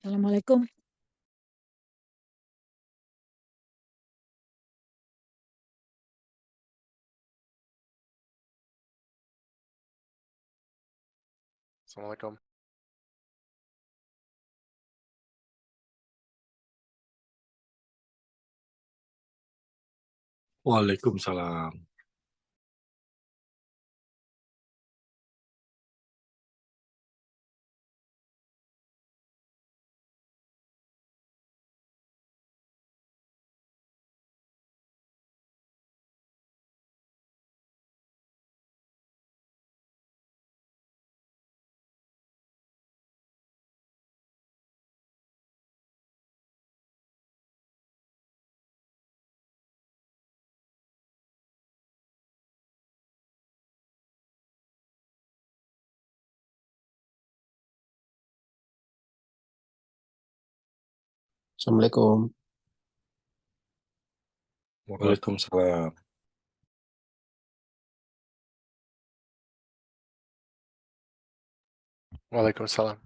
Assalamualaikum. Assalamualaikum. Waalaikumsalam. Assalamualaikum. Waalaikumsalam. Waalaikumsalam.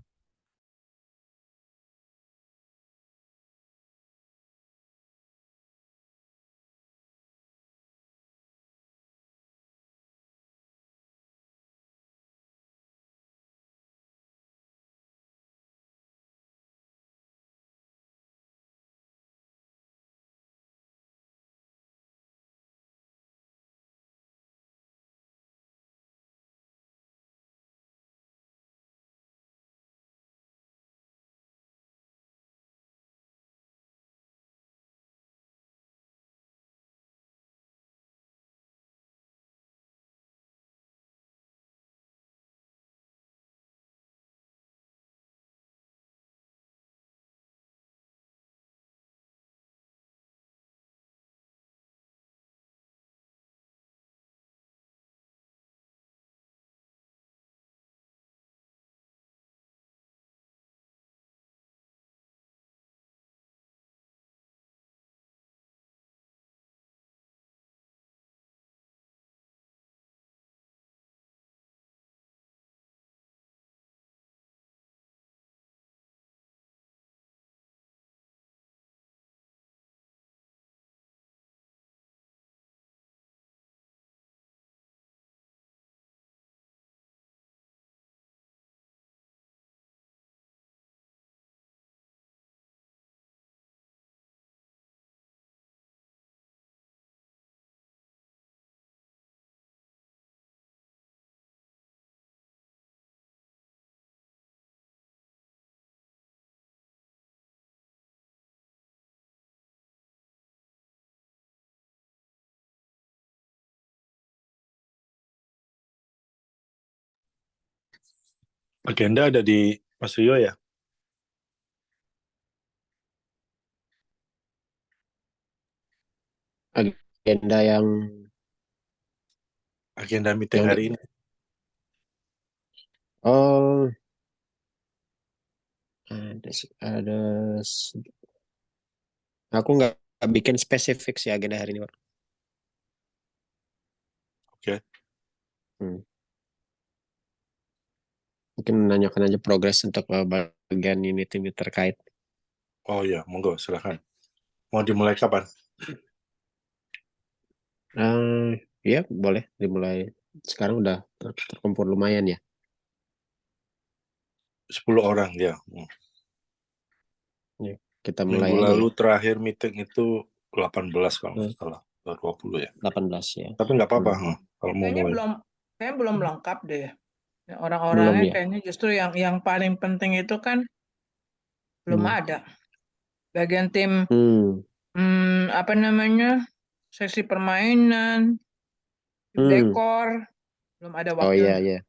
Agenda ada di Mas Rio ya? Agenda Agenda meeting yang hari ini. oh ada aku nggak bikin spesifik sih agenda hari ini, Pak. Oke. Hmm. Mungkin menanyakan aja progres untuk bagian ini tim terkait. Oh iya, monggo silakan. Mau dimulai kapan? Ya boleh dimulai. Sekarang udah terkumpul lumayan ya. 10 orang ya. Ya, kita mulai Minggu aja lalu ya. terakhir meeting itu 18 kalau nggak salah. 20 ya. 18 ya. Tapi nggak apa-apa kalau mau Kayaknya mulai. belum lengkap deh. Ya, Belum orang-orangnya ya. kayaknya justru yang paling penting itu kan belum Hmm. ada. Bagian tim Hmm. apa namanya, seksi permainan, tim Hmm. dekor, belum ada Oh iya wakilnya.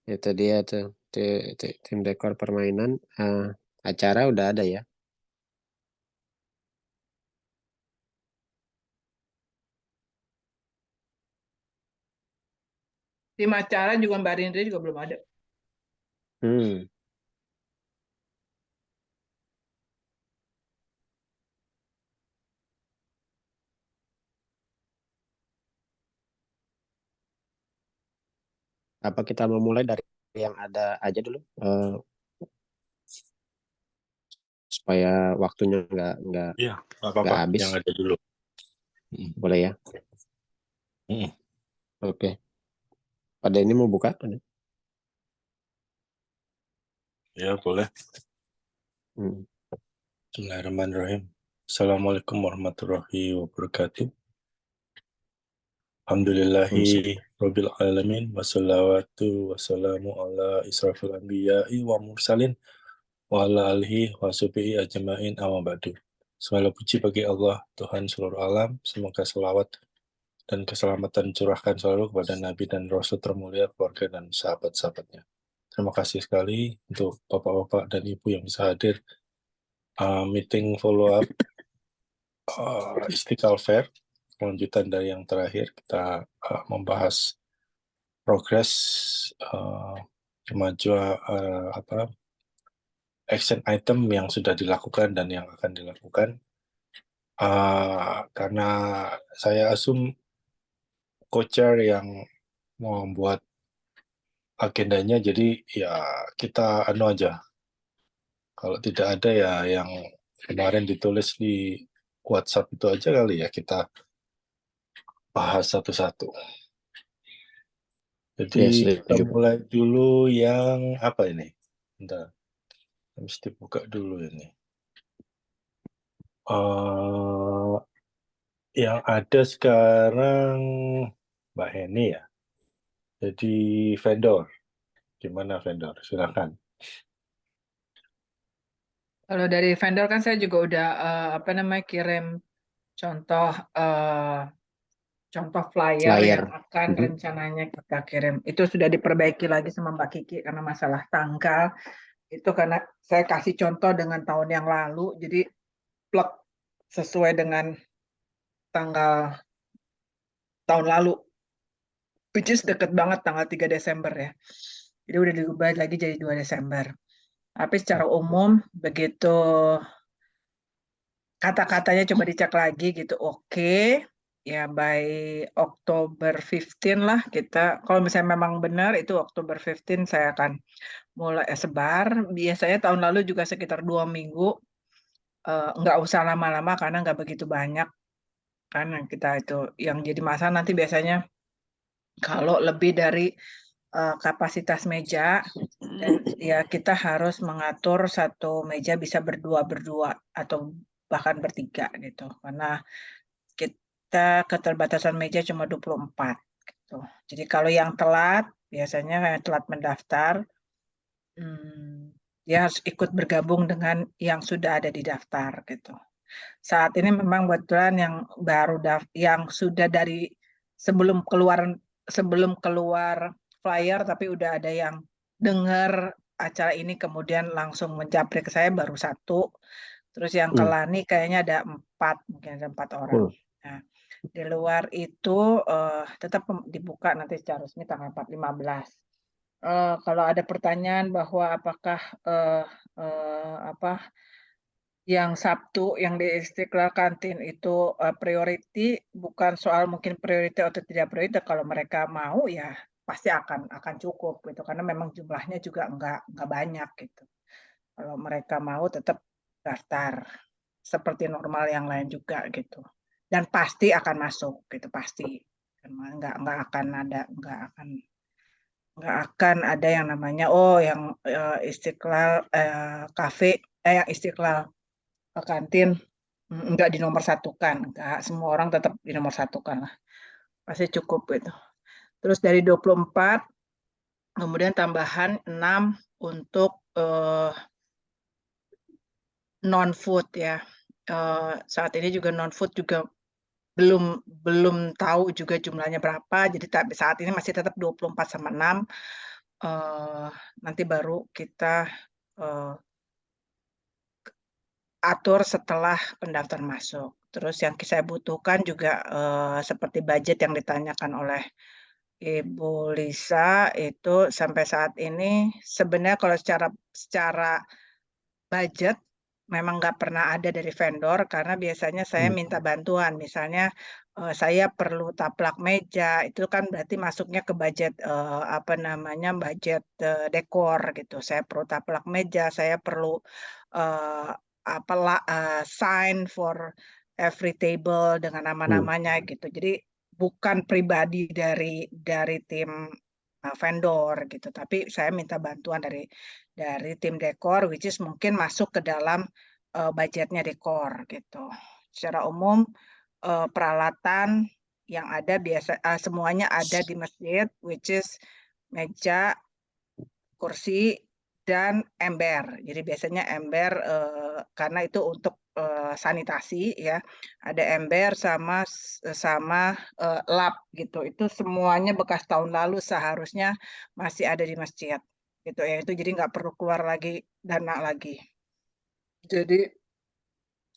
ya. Itu dia tuh. Tim dekor permainan, acara udah ada ya. Tim acara juga Mbak Rindri juga belum ada. Hmm. Apa kita mau mulai dari yang ada aja dulu? supaya waktunya nggak Iya, nggak apa-apa. habis. Yang ada dulu. Boleh ya? Mm. Oke. Pada ini mau buka? Ada? Ya, boleh. Hmm. Bismillahirrahmanirrahim. Assalamualaikum warahmatullahi wabarakatuh. Alhamdulillahi Rabbil Alamin. Wassalatu wassalamu ala israfil anbiya'i wa mursalin wa ala alihi wa sahbihi ajma'in amma ba'du. Segala puji bagi Allah, Tuhan seluruh alam. Semoga selawat dan keselamatan curahkan selalu kepada Nabi dan Rasul termulia, keluarga dan sahabat-sahabatnya. Terima kasih sekali untuk Bapak-Bapak dan Ibu yang bisa hadir meeting follow-up Istiqlal Fair. Kelanjutan dari yang terakhir, kita membahas progres kemajuan action item yang sudah dilakukan dan yang akan dilakukan. Karena saya asum co-chair yang membuat agendanya, jadi ya kita aja. Kalau tidak ada ya yang kemarin ditulis di WhatsApp itu aja kali ya, kita bahas satu-satu. Jadi kita mulai dulu yang apa ini? Bentar, mesti buka dulu ini. Yang ada sekarang Mbak Heni ya. Jadi vendor. Gimana vendor? Silakan. Kalau dari vendor kan saya juga udah kirim contoh flyer yang akan rencananya kita kirim. Itu sudah diperbaiki lagi sama Mbak Kiki karena masalah tanggal. Itu karena saya kasih contoh dengan tahun yang lalu, jadi plek sesuai dengan tanggal tahun lalu, which is deket banget tanggal 3 Desember ya. Jadi udah diubah lagi jadi 2 Desember. Tapi secara umum begitu kata-katanya coba dicek lagi gitu, oke. Ya by Oktober 15 lah kita, kalau misalnya memang benar itu Oktober 15 saya akan mulai sebar. Biasanya tahun lalu juga sekitar 2 minggu, nggak usah lama-lama karena nggak begitu banyak kan yang kita itu. Yang jadi masalah nanti biasanya kalau lebih dari kapasitas meja, dan ya kita harus mengatur satu meja bisa berdua atau bahkan bertiga gitu, karena kita keterbatasan meja cuma 24 gitu. Jadi kalau yang telat, biasanya telat mendaftar, dia harus ikut bergabung dengan yang sudah ada di daftar gitu. Saat ini memang kebetulan yang baru yang sudah dari sebelum keluar flyer tapi udah ada yang dengar acara ini kemudian langsung menjapri ke saya baru 1. Terus yang ke Lani kayaknya ada 4, mungkin ada 4 orang. Nah, di luar itu tetap dibuka nanti secara resmi tanggal 15. Kalau ada pertanyaan bahwa apakah yang Sabtu yang di Istiqlal Kantin itu priority, bukan soal mungkin priority atau tidak priority. Kalau mereka mau ya pasti akan cukup gitu, karena memang jumlahnya juga nggak banyak gitu. Kalau mereka mau tetap daftar seperti normal yang lain juga gitu, dan pasti akan masuk gitu, pasti nggak akan ada yang namanya yang Istiqlal Cafe yang Istiqlal kantin enggak dinomor satukan, enggak, semua orang tetap dinomor satukan lah, pasti cukup gitu. Terus dari 24 kemudian tambahan 6 untuk non food ya. Saat ini juga non food juga belum tahu juga jumlahnya berapa, jadi saat ini masih tetap 24 sama 6. Nanti baru kita atur setelah pendaftar masuk. Terus yang saya butuhkan juga seperti budget yang ditanyakan oleh Ibu Lisa itu sampai saat ini sebenarnya kalau secara budget memang nggak pernah ada dari vendor, karena biasanya saya minta bantuan. Misalnya saya perlu taplak meja, itu kan berarti masuknya ke budget budget dekor gitu. Saya perlu taplak meja, saya perlu sign for every table dengan nama-namanya gitu. Jadi bukan pribadi dari tim vendor gitu, tapi saya minta bantuan dari tim dekor, which is mungkin masuk ke dalam budgetnya dekor gitu. Secara umum peralatan yang ada semuanya ada di masjid, which is meja, kursi, dan ember. Jadi biasanya ember karena itu untuk sanitasi ya. Ada ember sama lap gitu. Itu semuanya bekas tahun lalu seharusnya masih ada di masjid. Gitu ya. Itu jadi nggak perlu keluar lagi dana lagi. Jadi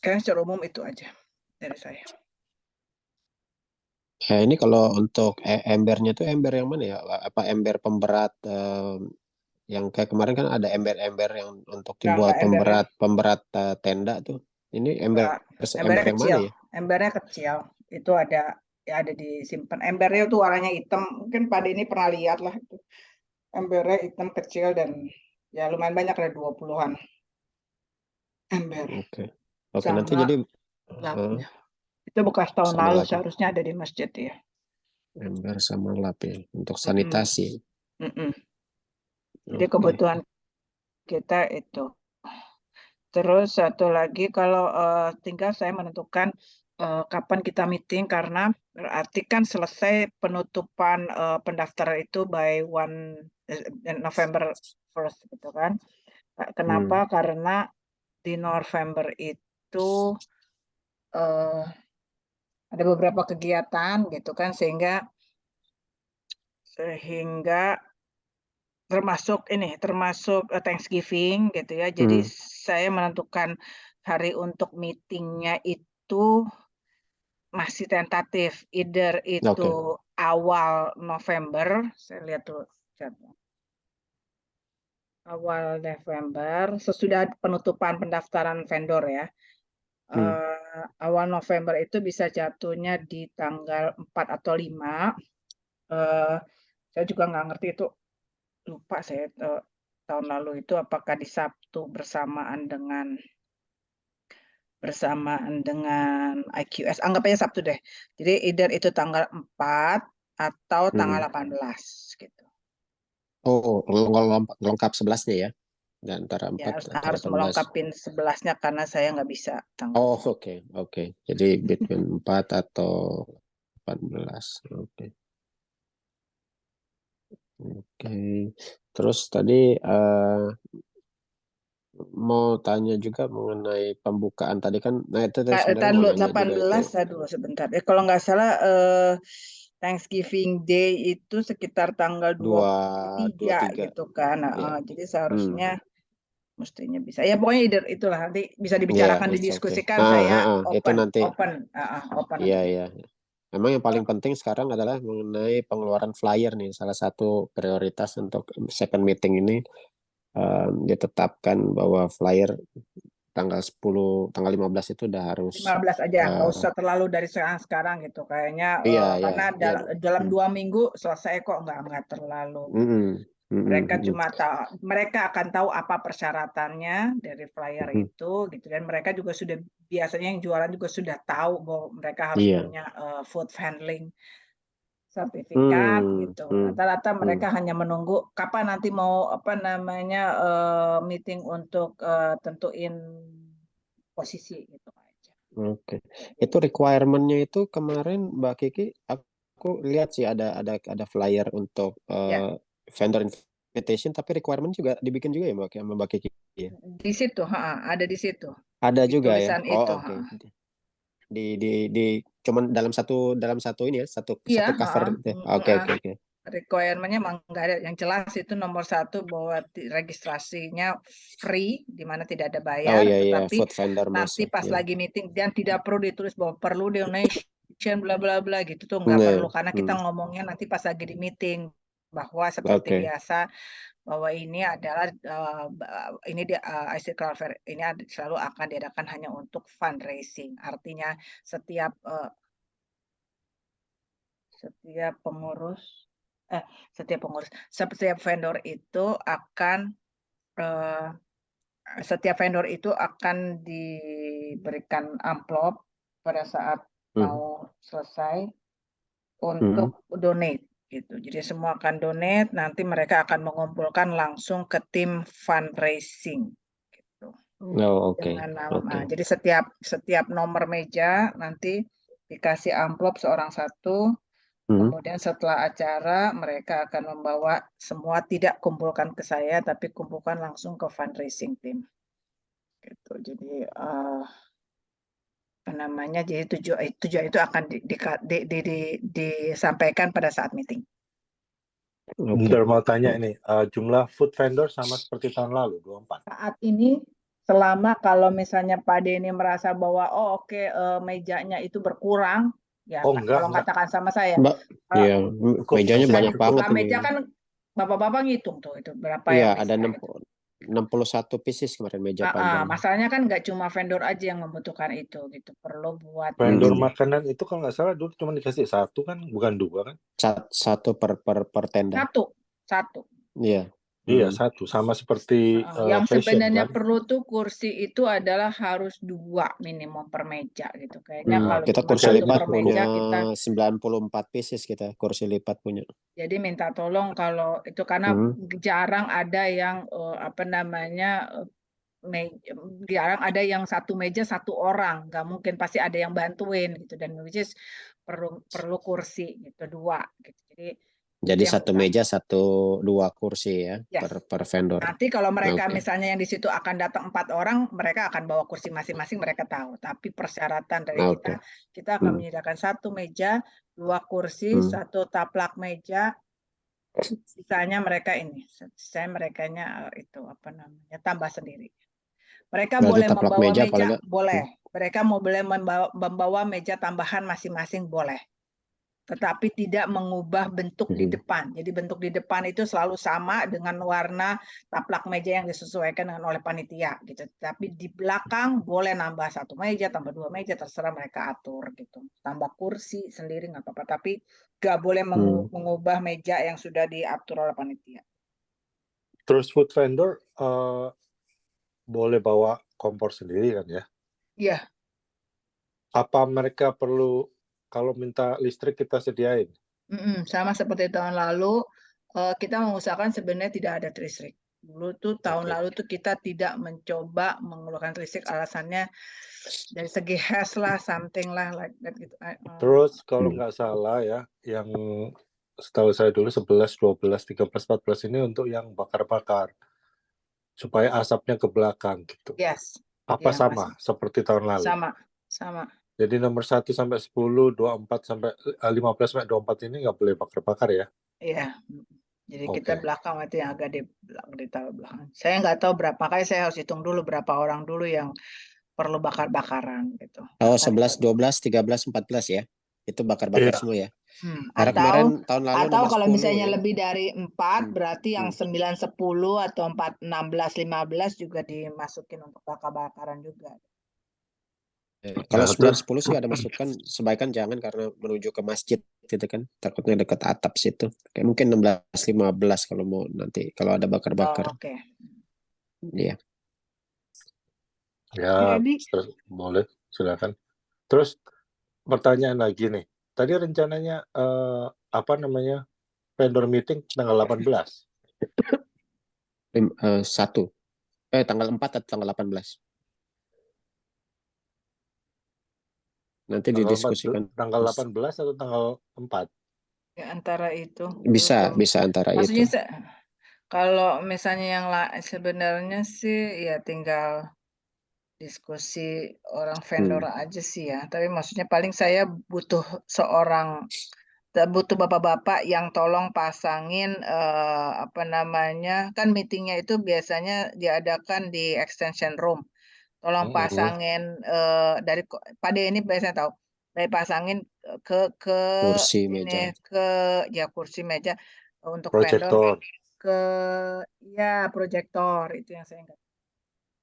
kayaknya secara umum itu aja dari saya. Ini kalau untuk embernya tuh ember yang mana ya? Apa ember pemberat yang kayak kemarin kan ada ember-ember yang untuk dibuat Nggak pemberat tenda tuh. Ini ember embernya yang kecil. mana ya? Embernya kecil. Itu ada disimpan. Embernya tuh warnanya hitam. Mungkin pada ini pernah lihat lah itu. Embernya hitam kecil dan ya lumayan banyak, ada 20-an ember. Oke, Sama nanti jadi lapnya. Itu bekas tahun sama lalu lap ya. seharusnya ada di masjid ya. Ember sama lap ya untuk sanitasi. Jadi Oke. kebutuhan kita itu. Terus satu lagi kalau tinggal saya menentukan kapan kita meeting, karena berarti kan selesai penutupan pendaftaran itu by 1 November 1st gitu kan. Kenapa? Karena di November itu ada beberapa kegiatan gitu kan, sehingga termasuk Thanksgiving gitu ya. Jadi saya menentukan hari untuk meetingnya itu masih tentatif, either itu awal November, saya lihat tuh awal November sesudah penutupan pendaftaran vendor ya. Awal November itu bisa jatuhnya di tanggal 4 atau 5. Saya juga nggak ngerti itu, lupa saya tahun lalu itu apakah di Sabtu bersamaan dengan IQS, anggap aja Sabtu deh. Jadi either itu tanggal 4 atau tanggal 18 gitu. Oh, lengkap 11-nya ya? Dan antara 4 Ya, atau harus 18. melengkapin 11-nya karena saya nggak bisa tanggal. Oh, oke. Jadi between 4 atau 18. Oke. Terus tadi mau tanya juga mengenai pembukaan tadi kan. Nah, itu sebenarnya mau nanya 18, juga aduh sebentar. Kalau nggak salah Thanksgiving Day itu sekitar tanggal 23 gitu kan. Ya. Jadi seharusnya mestinya bisa. Ya pokoknya itulah, nanti bisa dibicarakan, didiskusikan. Saya itu nanti. open Iya. Memang yang paling penting sekarang adalah mengenai pengeluaran flyer nih. Salah satu prioritas untuk second meeting ini ditetapkan bahwa flyer tanggal 15 itu udah harus 15 aja, nggak usah terlalu dari sekarang gitu kayaknya. Karena dalam 2 minggu selesai kok, nggak terlalu. Mereka akan tahu apa persyaratannya dari flyer itu gitu, dan mereka juga sudah biasanya yang jualan juga sudah tahu bahwa mereka harus punya food handling sertifikat gitu. Rata-rata mereka hanya menunggu kapan nanti mau meeting untuk tentuin posisi gitu aja. Oke. Itu requirement-nya itu kemarin Mbak Kiki, aku lihat sih ada flyer untuk vendor invitation, tapi requirement juga dibikin juga ya Mbak Kiki ya? Di situ, ada di situ. Ada di juga ya. tulisan itu. Oke. Di cuman dalam satu ini ya, satu cover. Oke. Requirement-nya memang nggak ada. Yang jelas itu nomor 1 bahwa registrasinya free, di mana tidak ada bayar. Tetapi food vendor nanti masuk, pas lagi meeting, dan tidak perlu ditulis bahwa perlu donation bla bla bla gitu tuh nggak perlu, karena kita ngomongnya nanti pas lagi di meeting bahwa seperti biasa, bahwa ini adalah Istiqlal Fair ini selalu akan diadakan hanya untuk fundraising. Artinya setiap vendor itu akan setiap vendor itu akan diberikan amplop pada saat mau selesai untuk donate gitu. Jadi semua akan donate, nanti mereka akan mengumpulkan langsung ke tim fundraising gitu. Oh, oke. Dengan nama. Oke. Jadi setiap nomor meja nanti dikasih amplop seorang satu. Kemudian setelah acara mereka akan membawa semua, tidak kumpulkan ke saya tapi kumpulkan langsung ke fundraising team. Gitu. Jadi apa namanya? Jadi tujuan itu akan disampaikan pada saat meeting. Bentar mau tanya ini, jumlah food vendor sama seperti tahun lalu 24. Saat ini selama kalau misalnya Pak Denny merasa bahwa oke, mejanya itu berkurang, ya enggak. tolong katakan sama saya. Mbak, iya, mejanya banyak banget Buka meja kan Bapak-bapak ngitung tuh itu berapa Iya, yang ada bisa. 61 pieces kemarin meja panjang. Masalahnya kan nggak cuma vendor aja yang membutuhkan itu gitu, perlu buat Vendor makanan itu kalau nggak salah dulu cuma dikasih satu kan, bukan dua kan? Satu per tenda. Satu. Iya. Iya, satu sama seperti yang fashion sebenarnya kan. perlu tuh kursi itu adalah harus 2 minimum per meja gitu. Kayaknya kalau kita cuma kursi satu lipat per meja kita 94 pieces kita kursi lipat punya. jadi minta tolong kalau itu karena jarang ada yang apa namanya jarang ada yang satu meja satu orang, nggak mungkin, pasti ada yang bantuin gitu, dan which is perlu kursi gitu 2 gitu. Jadi satu meja 2 kursi ya, per vendor. Nanti kalau mereka misalnya yang di situ akan datang 4 orang, mereka akan bawa kursi masing-masing, mereka tahu. Tapi persyaratan dari kita akan menyediakan 1 meja, 2 kursi, 1 taplak meja. Sisanya merekanya itu apa namanya, tambah sendiri. Mereka boleh membawa meja, boleh. Mereka boleh membawa meja tambahan masing-masing, boleh. Tetapi tidak mengubah bentuk di depan. Jadi bentuk di depan itu selalu sama dengan warna taplak meja yang disesuaikan dengan oleh panitia gitu. Tapi di belakang boleh nambah 1 meja, tambah 2 meja, terserah mereka atur gitu. Tambah kursi sendiri nggak apa-apa. Tapi nggak boleh mengubah meja yang sudah diatur oleh panitia. Terus food vendor boleh bawa kompor sendiri kan ya? Iya. Apa mereka perlu kalau minta listrik kita sediain? Sama seperti tahun lalu, kita mengusahakan sebenarnya tidak ada listrik. Dulu tuh tahun lalu tuh kita tidak mencoba mengeluarkan listrik, alasannya dari segi hash lah, something lah like that gitu. Terus kalau nggak salah ya, yang setahu saya dulu 11, 12, 13, 14 ini untuk yang bakar-bakar supaya asapnya ke belakang gitu. Yes. Apa sama seperti tahun lalu? Sama. Jadi nomor 1 sampai 10, 24 sampai 15 sampai 24 ini nggak boleh bakar-bakar ya? Iya. Jadi kita belakang itu yang agak di belakang. Saya nggak tahu berapa kali, saya harus hitung dulu berapa orang dulu yang perlu bakar-bakaran gitu. Oh, 11, 12, 13, 14 ya? Itu bakar-bakar semua ya? Atau tahun lalu kalau misalnya lebih dari 4, berarti yang 9, 10 atau 4, 16, 15 juga dimasukin untuk bakar-bakaran juga. Kalau 9, 10 sih ada masukan, sebaiknya jangan karena menuju ke masjid gitu kan, takutnya dekat atap situ. Kayak mungkin 16, 15 kalau mau nanti kalau ada bakar-bakar. Iya. Ya, boleh, silakan. Terus pertanyaan lagi nih. Tadi rencananya vendor meeting tanggal 18. Tanggal 4 atau tanggal 18. Nanti didiskusikan. Tanggal 18 atau tanggal 4? Ya, antara itu. Bisa antara maksudnya itu. Kalau misalnya yang sebenarnya sih ya tinggal diskusi orang vendor aja sih ya. Tapi maksudnya paling saya butuh bapak-bapak yang tolong pasangin apa namanya, kan meetingnya itu biasanya diadakan di extension room. Tolong pasangin dari Pak De ini biasanya tahu, dari pasangin ke kursi ini meja. kursi meja untuk proyektor. Vendor proyektor itu yang saya enggak.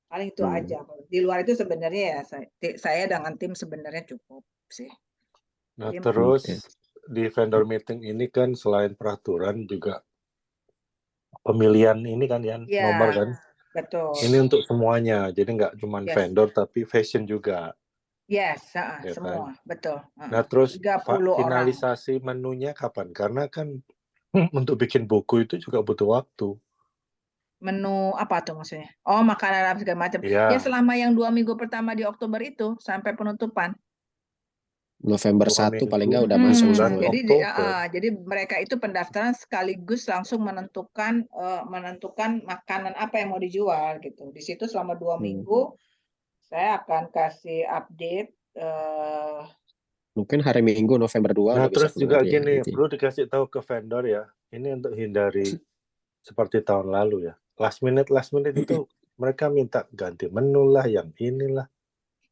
Paling itu aja. Di luar itu sebenarnya ya saya dengan tim sebenarnya cukup sih. Nah, terus di vendor meeting ini kan selain peraturan juga pemilihan ini kan ya, nomor kan. Betul. Ini untuk semuanya, jadi nggak cuma Yes. vendor tapi fashion juga, Yes, ya kan? semua, betul. Nah terus 30 orang. finalisasi menunya kapan? Karena kan untuk bikin buku itu juga butuh waktu. Menu apa tuh maksudnya? Oh, makanan apa segala macam. Ya Iya, selama yang 2 minggu pertama di Oktober itu sampai penutupan. November 2 1 paling minggu nggak udah masuk bulan semua. Jadi Oktober. jadi mereka itu pendaftaran sekaligus langsung menentukan makanan apa yang mau dijual gitu. Di situ selama 2 minggu saya akan kasih update. Mungkin hari Minggu November 2 Nah udah bisa terus juga keluar ya. gini, gitu ya. perlu dikasih tahu ke vendor ya, ini untuk hindari seperti tahun lalu ya. Last minute itu mereka minta ganti menu lah, yang inilah.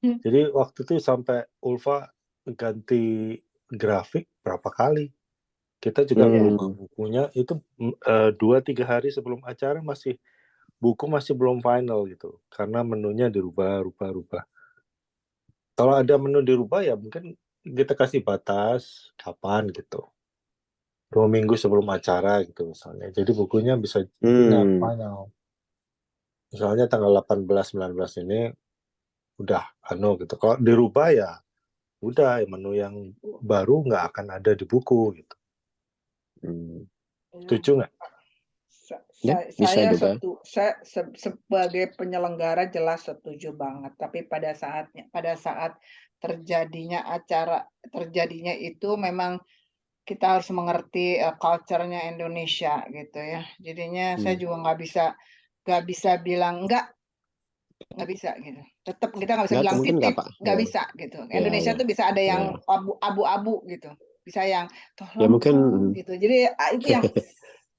Jadi waktu itu sampai Ulfa ganti grafik berapa kali. Kita juga merubah bukunya itu 2-3 hari sebelum acara buku masih belum final gitu. Karena menunya dirubah. Kalau ada menu dirubah ya mungkin kita kasih batas kapan gitu. 2 minggu sebelum acara gitu misalnya. Jadi bukunya bisa final. Misalnya tanggal 18-19 ini udah gitu. Kalau dirubah ya udah menu yang baru nggak akan ada di buku gitu. Setuju nggak? Saya sebagai penyelenggara jelas setuju banget. Tapi pada saat terjadinya itu memang kita harus mengerti culture-nya Indonesia gitu ya. Jadinya saya juga nggak bisa bilang nggak bisa gitu. Tetap kita nggak bisa Nggak, bilang mungkin titip, nggak ya. bisa gitu. Ya, Indonesia ya. tuh bisa ada yang abu-abu gitu, bisa yang Ya, tolong mungkin, dong, gitu. Jadi itu yang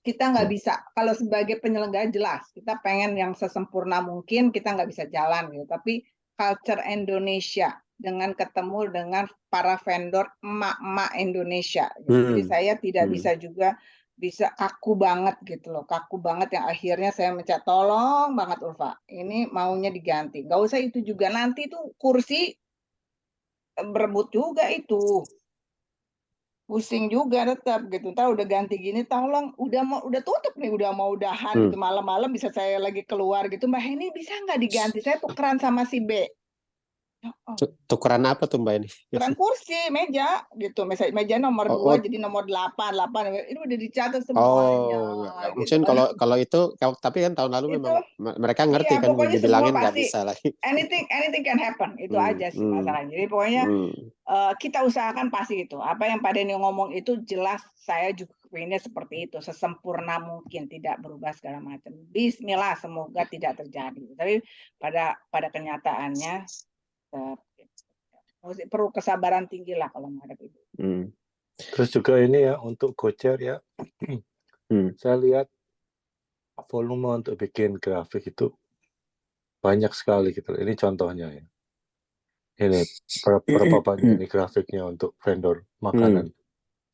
kita nggak bisa. Kalau sebagai penyelenggara jelas kita pengen yang sesempurna mungkin, kita nggak bisa jalan gitu. Tapi culture Indonesia dengan ketemu dengan para vendor emak-emak Indonesia gitu. Jadi saya tidak bisa juga bisa kaku banget gitu loh, kaku banget yang akhirnya saya minta tolong banget Ulfa, ini maunya diganti, nggak usah itu juga, nanti tuh kursi berebut juga itu, pusing juga tetap gitu. Ntar udah ganti gini, tolong udah tutup nih, udah mau udahan gitu, malam-malam bisa saya lagi keluar gitu, Mbak ini bisa nggak diganti, saya tukeran sama si B. Tukeran apa tuh Mbak ini? Tukeran kursi, meja gitu. Meja nomor 2 jadi nomor 8 ini udah dicatat semuanya. Mungkin gitu. kalau itu tapi kan tahun lalu memang mereka ngerti Iya, kan pokoknya dibilangin semua nggak pasti bisa lagi. anything can happen, itu aja sih masalahnya. Jadi pokoknya kita usahakan pasti itu. Apa yang Pak Denny ngomong itu jelas, saya juga pengennya seperti itu, sesempurna mungkin, tidak berubah segala macam. Bismillah, semoga tidak terjadi. Tapi pada kenyataannya perlu kesabaran tinggi lah kalau menghadapi itu. Terus juga ini ya untuk co-chair ya, saya lihat volume untuk bikin grafik itu banyak sekali gitu. Ini contohnya ya. Ini berapa banyak ini grafiknya untuk vendor makanan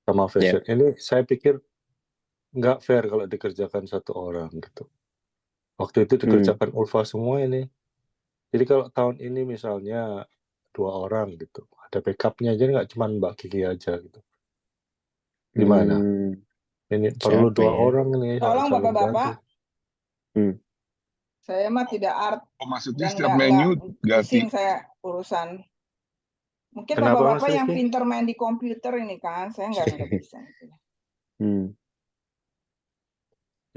sama fashion. Ini saya pikir nggak fair kalau dikerjakan satu orang gitu. Waktu itu dikerjakan Ulfa semua ini. Jadi kalau tahun ini misalnya 2 orang gitu, ada backupnya aja nggak cuma Mbak Kiki aja gitu. Gimana? Ini perlu 2 orang nih. Tolong saling Bapak-bapak. bantu. Saya mah tidak art. Maksudnya dan setiap menu ganti. pusing saya urusan. Mungkin Kenapa, Bapak-bapak Mas yang Rizky? pinter main di komputer ini kan, saya nggak bisa.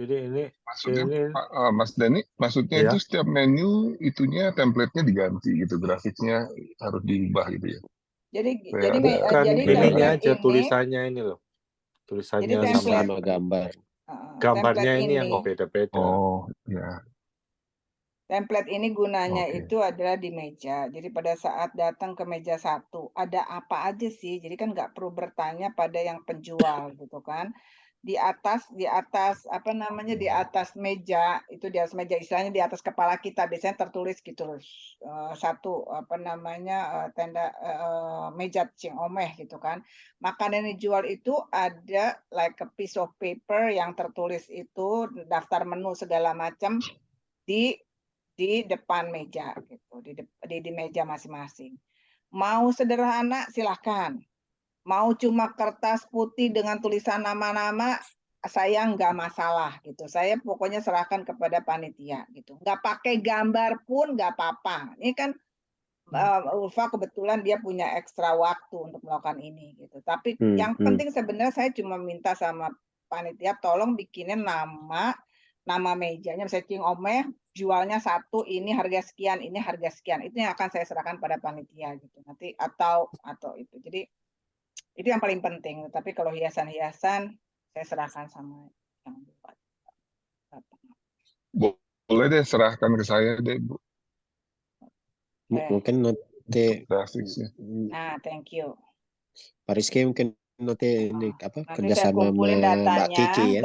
Jadi ini Maksudnya Mas Dani, maksudnya ya. itu setiap menu itunya template-nya diganti gitu, grafiknya harus diubah gitu ya. Jadi bukan jadi ininya template aja ini, tulisannya ini loh. Tulisannya jadi template, sama gambar. Gambarnya template ini yang beda-beda. Oh, ya. Template ini gunanya itu adalah di meja. Jadi pada saat datang ke meja 1, ada apa aja sih? Jadi kan nggak perlu bertanya pada yang penjual gitu kan. Di atas apa namanya, di atas meja, itu di atas meja istilahnya di atas kepala kita biasanya tertulis gitu loh. Satu apa namanya tenda meja cingomeh gitu kan. Makanan yang dijual itu ada like a piece of paper yang tertulis itu daftar menu segala macam di depan meja gitu, di meja masing-masing. Mau sederhana silahkan, mau cuma kertas putih dengan tulisan nama-nama saya nggak masalah gitu. Saya pokoknya serahkan kepada panitia gitu. Nggak pakai gambar pun nggak apa-apa. Ini kan Ulfa kebetulan dia punya ekstra waktu untuk melakukan ini gitu. Tapi yang penting sebenarnya saya cuma minta sama panitia tolong bikinin nama mejanya, misalnya King Omeh jualnya satu, ini harga sekian, ini harga sekian. Itu yang akan saya serahkan pada panitia gitu. Nanti atau itu. Jadi itu yang paling penting. Tapi kalau hiasan-hiasan saya serahkan sama yang buat. Boleh deh serahkan ke saya deh, Bu. Mungkin nanti Grafiknya. Nah, thank you. Pak Rizky mungkin nanti ini Nanti saya kerjasama kumpulin sama Mbak datanya, Kiki ya.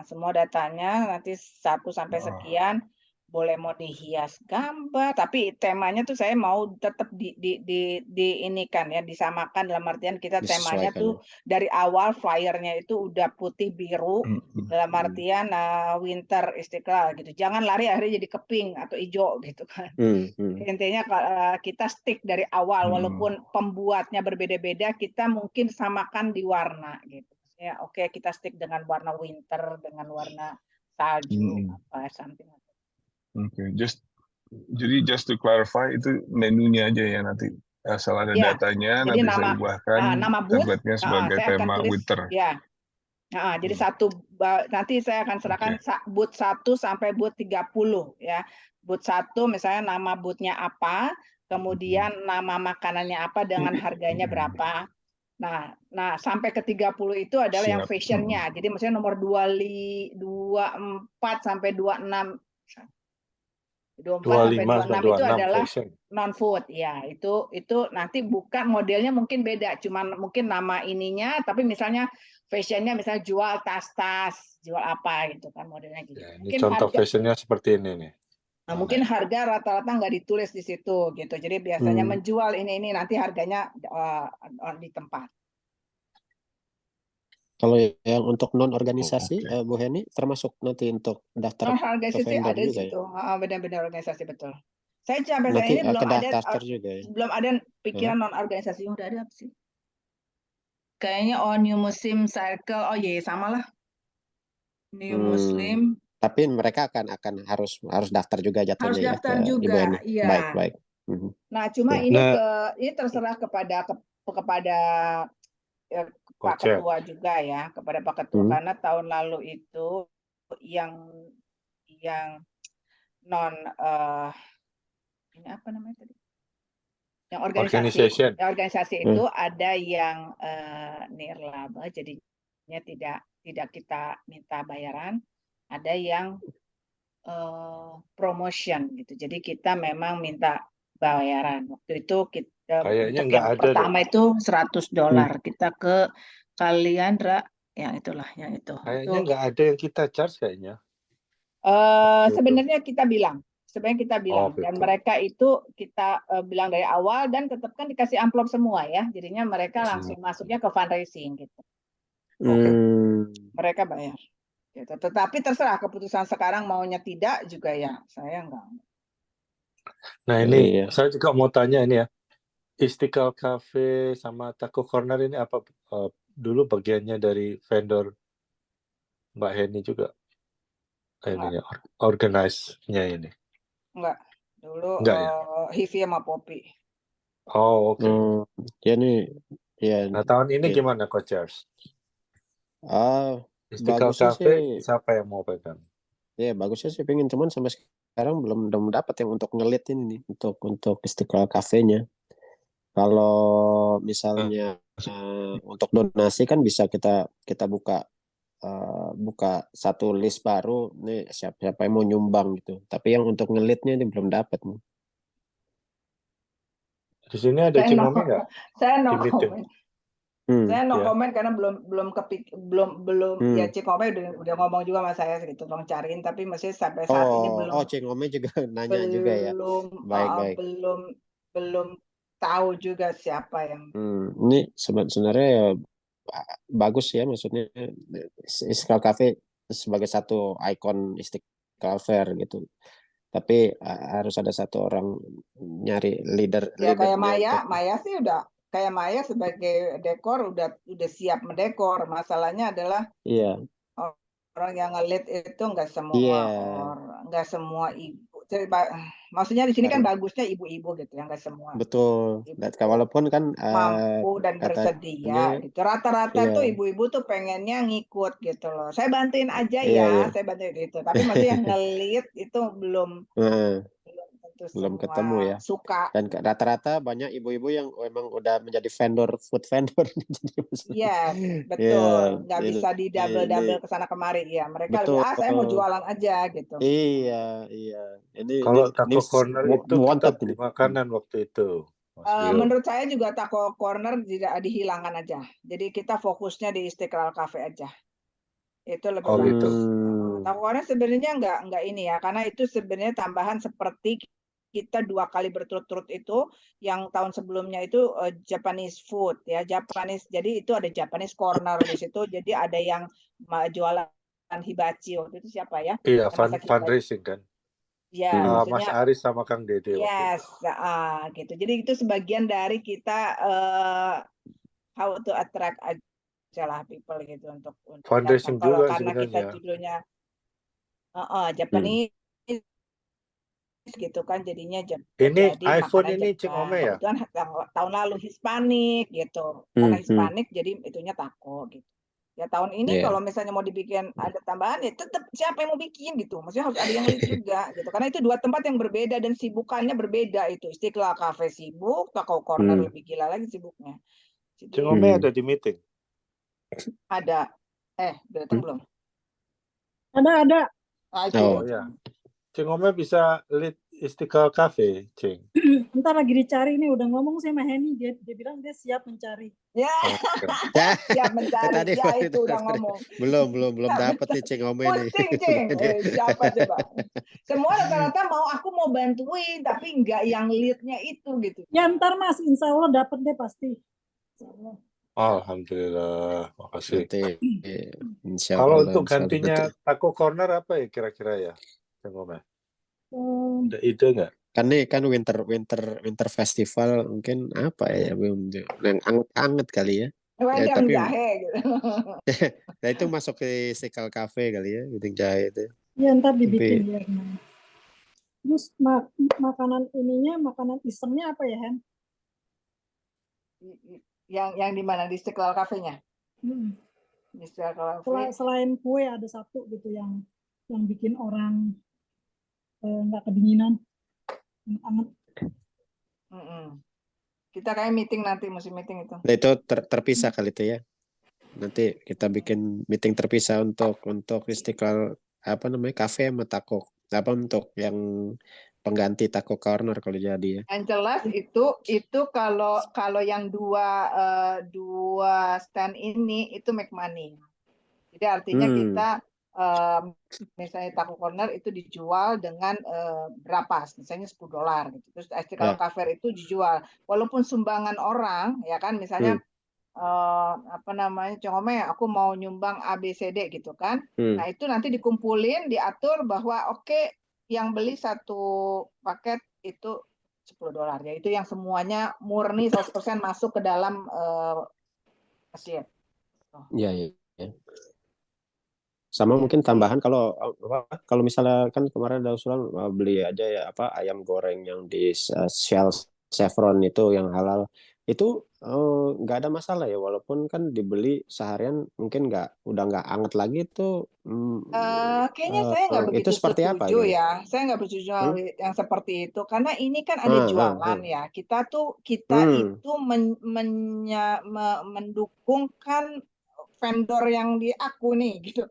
semua datanya nanti 1 sampai sekian. Boleh mau dihias gambar, tapi temanya tuh saya mau tetap diinikan ya, disamakan dalam artian kita temanya Disesuaikan tuh dari awal flyernya itu udah putih biru dalam artian winter Istiqlal gitu. Jangan lari akhirnya jadi keping atau hijau gitu kan. Intinya kita stick dari awal walaupun pembuatnya berbeda-beda, kita mungkin samakan di warna gitu. Ya, oke, kita stick dengan warna winter, dengan warna salju apa something. Oke, jadi just to clarify itu menunya aja ya nanti asal ada Ya, datanya jadi nanti saya ubahkan nama booth, template-nya sebagai saya akan tema tulis winter. ya. Jadi nanti saya akan serahkan booth 1 sampai booth 30 ya. Booth 1 misalnya nama booth-nya apa, kemudian nama makanannya apa dengan harganya berapa. Nah sampai ke 30 itu adalah yang fashionnya. Jadi misalnya nomor 24 sampai 26 24 sampai 26 itu adalah non food ya. Itu nanti bukan modelnya mungkin beda, cuman mungkin nama ininya tapi misalnya fashionnya misalnya jual tas-tas, jual apa gitu kan modelnya gitu. Ya, ini mungkin contoh harga, fashionnya seperti ini nih. mungkin harga rata-rata nggak ditulis di situ gitu. Jadi biasanya menjual ini nanti harganya di tempat. Kalau yang untuk non organisasi Bu Heni termasuk nanti untuk daftar Non ke organisasi vendor ada di juga situ. ya? Benar-benar organisasi betul. Saya sampai Nanti saya ini belum ada pikiran non organisasi. Udah ada apa sih? Kayaknya New Muslim Circle. Oh iya, sama lah. New Muslim. Tapi mereka akan harus daftar juga jatuhnya Harus daftar ya, juga. Ibu Heni. Iya. Baik. Nah, cuma ini terserah kepada Pak Ketua juga ya, kepada Pak Ketua karena tahun lalu itu yang non ini apa namanya tadi? Yang organisasi itu ada yang nirlaba, jadinya tidak kita minta bayaran, ada yang promotion gitu. Jadi kita memang minta bayaran. Waktu itu kita kayaknya untuk nggak yang ada pertama itu $100. Kita ke kalian yang itulah yang itu. Kayaknya nggak ada yang kita charge kayaknya. Sebenarnya kita bilang Oh, dan betul. mereka itu kita bilang dari awal dan tetap kan dikasih amplop semua ya. Jadinya mereka langsung masuknya ke fundraising gitu. Mereka bayar. Gitu. Tetapi terserah keputusan sekarang maunya tidak juga ya, saya enggak. Nah ini saya juga mau tanya ini ya, Istiqlal Cafe sama Taco Corner ini apa dulu bagiannya dari vendor Mbak Heni juga? Ini organize-nya ini. Enggak. Dulu Enggak ya? Hivi sama Poppy. Oh, oke. Ya nih ya. Nah tahun ini gimana Coachers? Istiqlal Cafe siapa yang mau pegang? Ya bagusnya sih pengen, cuman sampai sekarang belum dapat yang untuk ngelit ini nih, untuk Istiqlal Cafe-nya. Kalau misalnya untuk donasi kan bisa kita buka satu list baru nih, siapa yang mau nyumbang gitu. Tapi yang untuk ngelitnya ini belum dapat nih. Di sini ada Cingome nggak? Saya no comment. Saya no comment karena belum ya Cingome udah ngomong juga sama saya gitu, tolong cariin, tapi masih sampai saat ini belum. Oh, Cingome juga nanya juga ya. Baik. Belum tahu juga siapa yang. Ini sebenarnya ya bagus ya, maksudnya Istiqlal Cafe sebagai satu ikon Istiqlal Fair gitu. Tapi harus ada satu orang nyari leader. Ya kayak Maya sih udah kayak Maya sebagai dekor udah siap mendekor. Masalahnya adalah orang yang ngelit itu nggak semua Iya, orang, nggak semua ibu. Maksudnya di sini kan bagusnya ibu-ibu gitu ya, nggak semua betul. Dan ibu walaupun kan mampu dan bersedia katanya, gitu. Rata-rata tuh iya, ibu-ibu tuh pengennya ngikut gitu loh. Saya bantuin aja iya, iya. ya, saya bantuin itu. Tapi maksudnya yang ngelit itu belum Heeh, tentu belum semua ketemu ya. suka. Dan rata-rata banyak ibu-ibu yang memang udah menjadi food vendor. Jadi Yes, ya, betul. Nggak ini bisa di double-double ke sana kemari. Ya, mereka lebih, betul. saya mau jualan aja gitu. Iya, iya. Kalau taco corner itu kita wanted beli ini. makanan waktu itu, Mas Rio. Menurut saya juga taco corner tidak dihilangkan aja. Jadi kita fokusnya di Istiqlal Cafe aja. Itu lebih Oh gitu. bagus. Taco corner sebenarnya nggak ini ya, karena itu sebenarnya tambahan seperti kita 2 kali berturut-turut itu, yang tahun sebelumnya itu Japanese food ya, Japanese. Jadi itu ada Japanese corner di situ. Jadi ada yang jualan hibachi waktu itu siapa ya? Iya, Yang masak hibachi. fundraising kan. Ya, Mas maksudnya Aris sama Kang Dede waktu yes, itu. gitu. Jadi itu sebagian dari kita how to attract aja lah people gitu untuk Fundraising kalau juga karena kita sebenarnya. judulnya Japanese gitu kan jadinya Ini jadi iPhone makanan ini Cing Jepang. Ome ya? Kebetulan tahun lalu Hispanik gitu. Karena Hispanik jadi itunya taco gitu. Ya tahun ini Iya. kalau misalnya mau dibikin ada tambahan ya tetap siapa yang mau bikin gitu. Maksudnya harus ada yang lead juga gitu. Karena itu 2 tempat yang berbeda dan sibukannya berbeda itu. Istiqlal Cafe sibuk, Taco Corner lebih gila lagi sibuknya. Jadi Cing Ome ada di meeting. ada udah datang belum? Ada. Itu. Oh ya. Cing Ome bisa lead Istiqlal Cafe, Cing. Ntar lagi dicari nih, udah ngomong sama Henny, dia bilang dia siap mencari. Ya, siap mencari. Tadi Ya itu udah ngomong. Belum dapat nih Cing Ome nih. Pusing, Cing. Siapa coba? Semua rata-rata aku mau bantuin, tapi nggak yang lead-nya itu gitu. Ya ntar Mas, insya Allah dapat deh pasti. Alhamdulillah, makasih. Allah, Kalau untuk gantinya Taco Corner apa ya kira-kira ya, Cing Ome? Ada ide nggak? Kan winter festival mungkin apa ya yang anget-anget kali ya. Wedang jahe gitu. Nah itu masuk ke Istiqlal Cafe kali ya, wedang jahe itu. Ya ntar dibikin ya. Terus makanan isengnya apa ya, Hen? Yang di mana, di Istiqlal Cafe-nya? Di Istiqlal Cafe. Selain kue ada satu gitu yang bikin orang nggak kedinginan, anget. Kita kayak meeting nanti, musim meeting itu. Nah, itu terpisah kali itu ya. Nanti kita bikin meeting terpisah untuk Istiqlal cafe sama taco. Apa untuk yang pengganti Taco Corner kalau jadi ya. Yang jelas itu kalau yang dua stand ini itu make money. Jadi artinya kita misalnya Taco Corner itu dijual dengan berapa? Misalnya $10 gitu. Terus Istiqlal Cafe itu dijual walaupun sumbangan orang ya kan, misalnya Cing Ome, aku mau nyumbang ABCD gitu kan. Nah itu nanti dikumpulin, diatur bahwa oke, yang beli 1 paket itu $10 ya, itu yang semuanya murni 100% masuk ke dalam mesin. Iya. Sama mungkin tambahan kalau misalnya kan kemarin ada usulan beli aja ya ayam goreng yang di Shell Chevron itu yang halal itu nggak ada masalah ya, walaupun kan dibeli seharian mungkin udah nggak anget lagi itu. Kayaknya saya nggak begitu setuju ya. Saya nggak setuju yang seperti itu karena ini kan ada jualan ya. Kita itu mendukungkan vendor yang di aku nih gitu.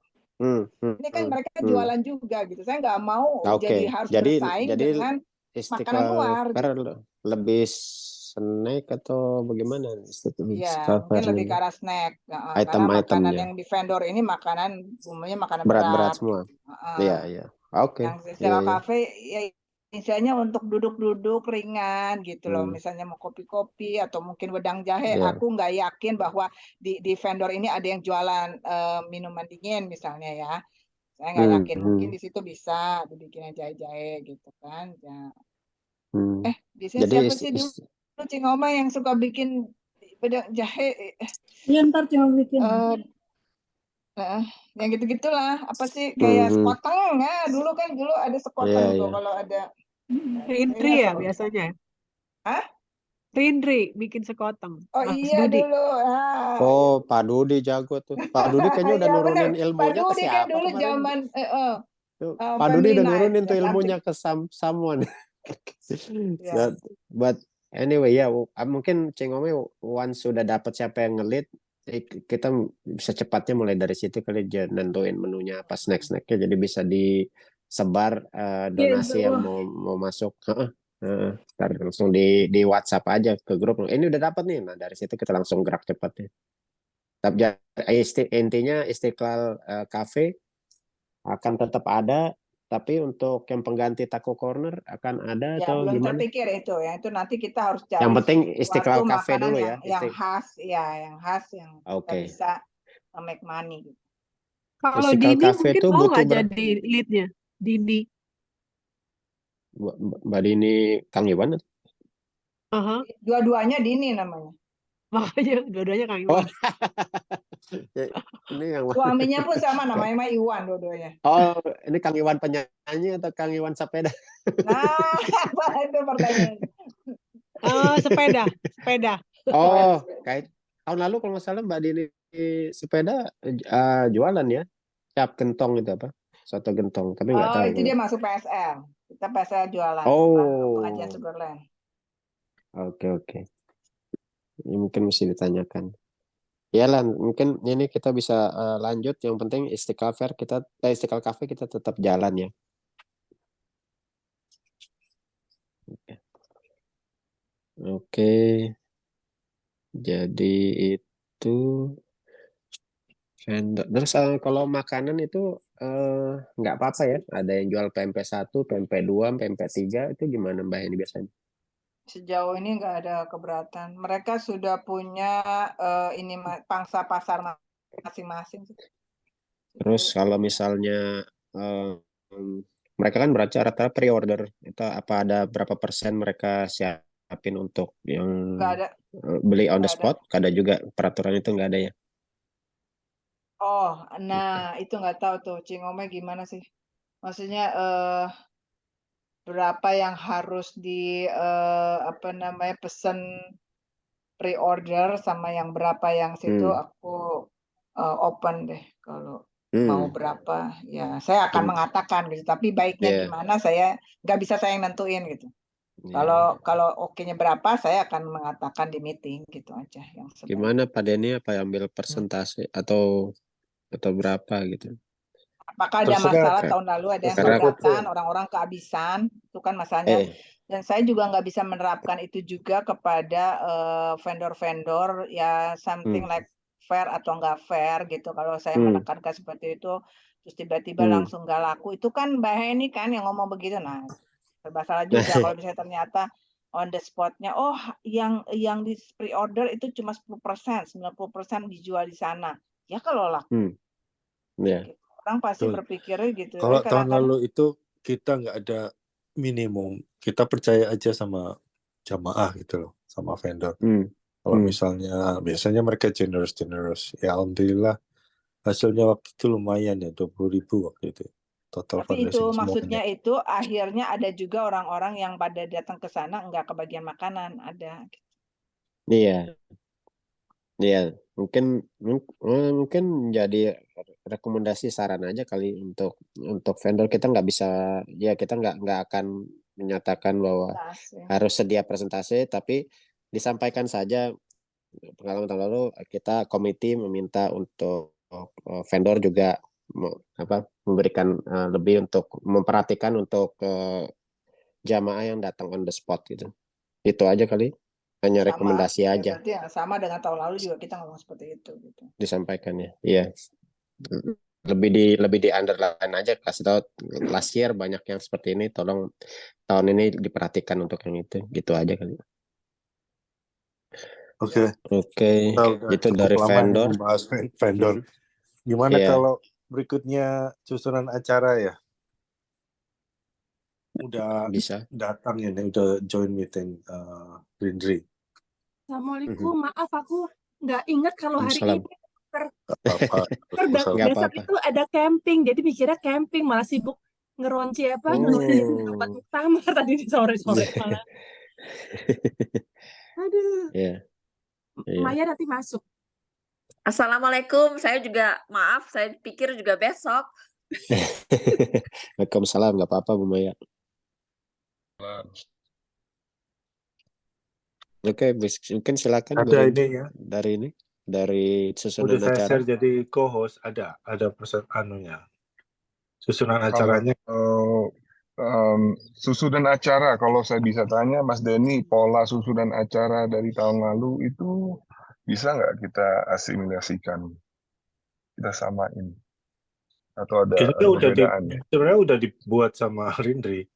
Ini kan mereka jualan juga gitu. Saya nggak mau jadi harus bersaing dengan makanan luar. Gitu. Lebih snack atau bagaimana? Iya, mungkin lebih ke arah snack. Karena makanan yang di vendor ini umumnya makanan berat semua. Iya. Oke. Yang Istiqlal Cafe ya misalnya untuk duduk-duduk ringan gitu loh. Misalnya mau kopi-kopi atau mungkin wedang jahe. Aku nggak yakin bahwa di vendor ini ada yang jualan minuman dingin misalnya ya. Saya nggak yakin. Mungkin di situ bisa dibikin jahe-jahe gitu kan. Ya. Di sini siapa sih dulu Cing Ome yang suka bikin wedang jahe? Iya ntar cuma bikin. Yang gitu-gitulah. Apa sih kayak Mhm. sekoteng ya, dulu ada Iya, sekoteng tuh iya. kalau ada Rindri ininya ya tuh. biasanya. Hah? Rindri bikin sekoteng. Oh Mas iya Dudi. dulu. Ah, Oh, Pak Dudi jago tuh. Pak Dudi kayaknya udah iya bener. nurunin Pak ilmunya ke Dudi kan siapa dulu kemarin? zaman Tuh, Pak Dudi Family udah Night nurunin ya, tuh something. ilmunya ke someone. Ya. But anyway ya, mungkin Ceng Ome once sudah dapat siapa yang ngelit, kita bisa cepatnya mulai dari situ kali aja nentuin menunya apa snack-snacknya, jadi bisa disebar donasi insya yang Allah. mau masuk. Ntar langsung di WhatsApp aja ke grup. Ini udah dapat nih. Nah dari situ kita langsung gerak cepatnya. Tapi intinya Istiqlal Cafe akan tetap ada, tapi untuk yang pengganti Taco Corner akan ada Ya atau belum gimana? terpikir itu ya. Itu nanti kita harus Yang cari penting suatu Istiqlal Cafe makanan dulu ya. yang khas ya, yang khas yang kita Oke. bisa make money gitu. Kalau Istiqlal Dini Cafe mungkin itu mau butuh nggak jadi leadnya? Dini. Mbak Dini Kang Iwan? Aha. Dua-duanya Dini namanya. Makanya dua-duanya Kang Oh, Iwan. ini yang Suaminya pun sama namanya mah Iwan dua-duanya. Oh, ini Kang Iwan penyanyi atau Kang Iwan sepeda? Nah, itu pertanyaan. Sepeda. Oh, kayak tahun lalu kalau nggak salah Mbak Dini sepeda jualan ya. Cap gentong itu apa? Soto gentong, tapi nggak tahu. Itu dia masuk PSL. Kita PSL jualan. Oh. Pengajian Sugarland. Oke. Ini mungkin mesti ditanyakan. Iyalah, mungkin ini kita bisa lanjut. Yang penting Istiqlal Cafe kita tetap jalan ya. Oke. Jadi itu vendor. Terus kalau makanan itu nggak apa-apa ya. Ada yang jual PMP 1, PMP 2, PMP 3 itu gimana Mbak ini biasanya? Sejauh ini nggak ada keberatan. Mereka sudah punya ini pangsa pasar masing-masing. Terus kalau misalnya mereka kan berarti rata-rata pre-order, itu apa ada berapa persen mereka siapin untuk yang Nggak ada. beli on the Nggak ada. spot? Ada juga peraturan itu nggak ada ya? Oh, nah itu nggak tahu tuh Cingome gimana sih? Maksudnya berapa yang harus pesan pre-order sama yang berapa yang situ aku open deh kalau mau berapa ya saya akan mengatakan gitu, tapi baiknya gimana saya nggak bisa saya yang nentuin gitu. Kalau oke-nya berapa saya akan mengatakan di meeting gitu aja yang sebaik. Gimana Pak Denny, apa ambil persentase atau berapa gitu? Apakah ada masalah tahun lalu ada yang keberatan, orang-orang kehabisan, itu kan masalahnya. Dan saya juga nggak bisa menerapkan itu juga kepada vendor-vendor ya something like fair atau nggak fair gitu. Kalau saya menekankan seperti itu, terus tiba-tiba langsung nggak laku, itu kan Mbak Heni kan yang ngomong begitu. Nah, serba salah juga kalau misalnya ternyata on the spot-nya, oh yang di pre-order itu cuma 10%, 90% dijual di sana. Ya kalau laku. Gitu. Orang pasti berpikirnya gitu. Kalau tahun lalu itu kita nggak ada minimum, kita percaya aja sama jamaah gitu loh, sama vendor. Kalau misalnya biasanya mereka generous, ya alhamdulillah hasilnya waktu itu lumayan ya 20.000 waktu itu. Total tapi itu fundraising maksudnya semuanya. itu akhirnya ada juga orang-orang yang pada datang ke sana nggak kebagian makanan ada. Iya. Iya, mungkin jadi rekomendasi saran aja kali untuk vendor. Kita nggak bisa, ya kita nggak akan menyatakan bahwa harus sedia presentasi, tapi disampaikan saja pengalaman tahun lalu kita komite meminta untuk vendor juga memberikan lebih untuk memperhatikan untuk jamaah yang datang on the spot gitu. Itu aja kali. Hanya sama, rekomendasi aja. Berarti yang sama dengan tahun lalu juga kita ngomong seperti itu gitu. Disampaikan ya. Iya. Lebih di underline aja, kasih tahu last year banyak yang seperti ini, tolong tahun ini diperhatikan untuk yang itu. Gitu aja kali. Oke. Itu dari vendor. Membahas vendor. Gimana kalau berikutnya susunan acara ya? Udah bisa datang ya, udah join meeting Rindri. Assalamualaikum, maaf aku nggak ingat kalau hari ini River. Apa-apa. Besok Nggak besok apa-apa. itu ada camping, jadi mikirnya camping malah sibuk ngeronci ngeronci obat Oh, muktamar tadi di sore-sore iya. malah. Aduh, Iya, iya. Maya nanti masuk. Assalamualaikum, saya juga maaf, saya pikir juga besok. Waalaikumsalam, nggak apa-apa Bu Maya. Oke, mungkin silakan Bu Ada Rindri ini ya. dari Udah susunan saya acara. share jadi co-host, ada anunya. Susunan Kalau acaranya. susunan acara, kalau saya bisa tanya Mas Denny, pola susunan acara dari tahun lalu itu bisa nggak kita asimilasikan, kita samain, atau ada Kayaknya udah perbedaan? sebenarnya udah dibuat sama Rindri.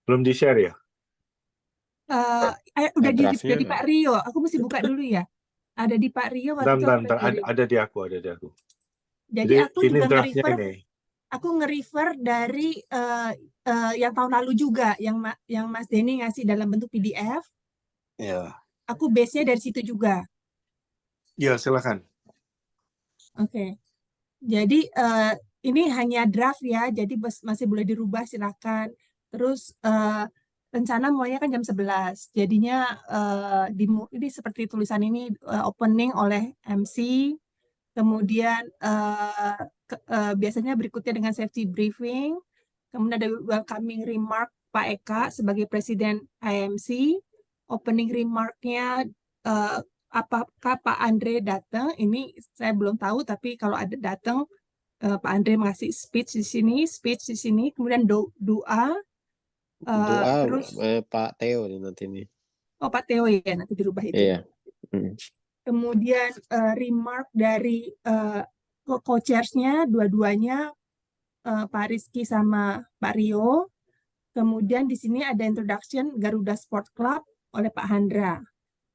Belum di-share ya? Udah Draftnya di Pak Rio. Aku mesti buka dulu ya. Ada di Pak Rio waktu itu. Bentar, ada di aku. Jadi aku ini juga draftnya nge-refer. ini. Aku nge-refer dari yang tahun lalu juga, yang Mas Denny ngasih dalam bentuk PDF. Ya. Aku base-nya dari situ juga. Ya, silakan. Oke. Jadi ini hanya draft ya, jadi masih boleh dirubah silakan. Terus rencana mulainya kan jam 11. Jadinya ini seperti tulisan ini opening oleh MC. Kemudian biasanya berikutnya dengan safety briefing. Kemudian ada welcoming remark Pak Eka sebagai Presiden IMC. Opening remark-nya apakah Pak Andre datang? Ini saya belum tahu, tapi kalau ada datang, Pak Andre mengasih speech di sini, kemudian doa. Doa Terus Pak Theo nanti nih. Oh, Pak Theo ya, nanti dirubah itu. Iya. Kemudian remark dari co-chairs-nya dua-duanya Pak Rizky sama Pak Rio. Kemudian di sini ada introduction Garuda Sport Club oleh Pak Handra.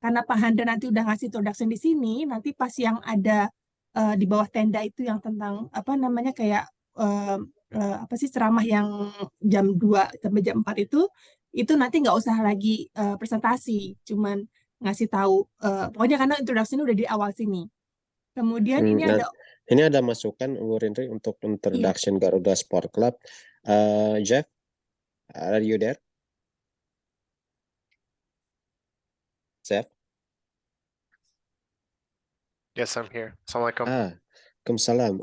Karena Pak Handra nanti udah ngasih introduction di sini, nanti pas yang ada di bawah tenda itu yang tentang apa namanya kayak apa sih ceramah yang jam 2 sampai jam 4 itu nanti nggak usah lagi presentasi, cuman ngasih tahu pokoknya karena introduction udah di awal sini. Kemudian ini ada masukan Bu Rindri untuk introduction Garuda Sport Club. Jeff, are you there? Jeff? Yes, I'm here. Assalamualaikum. Waalaikumsalam.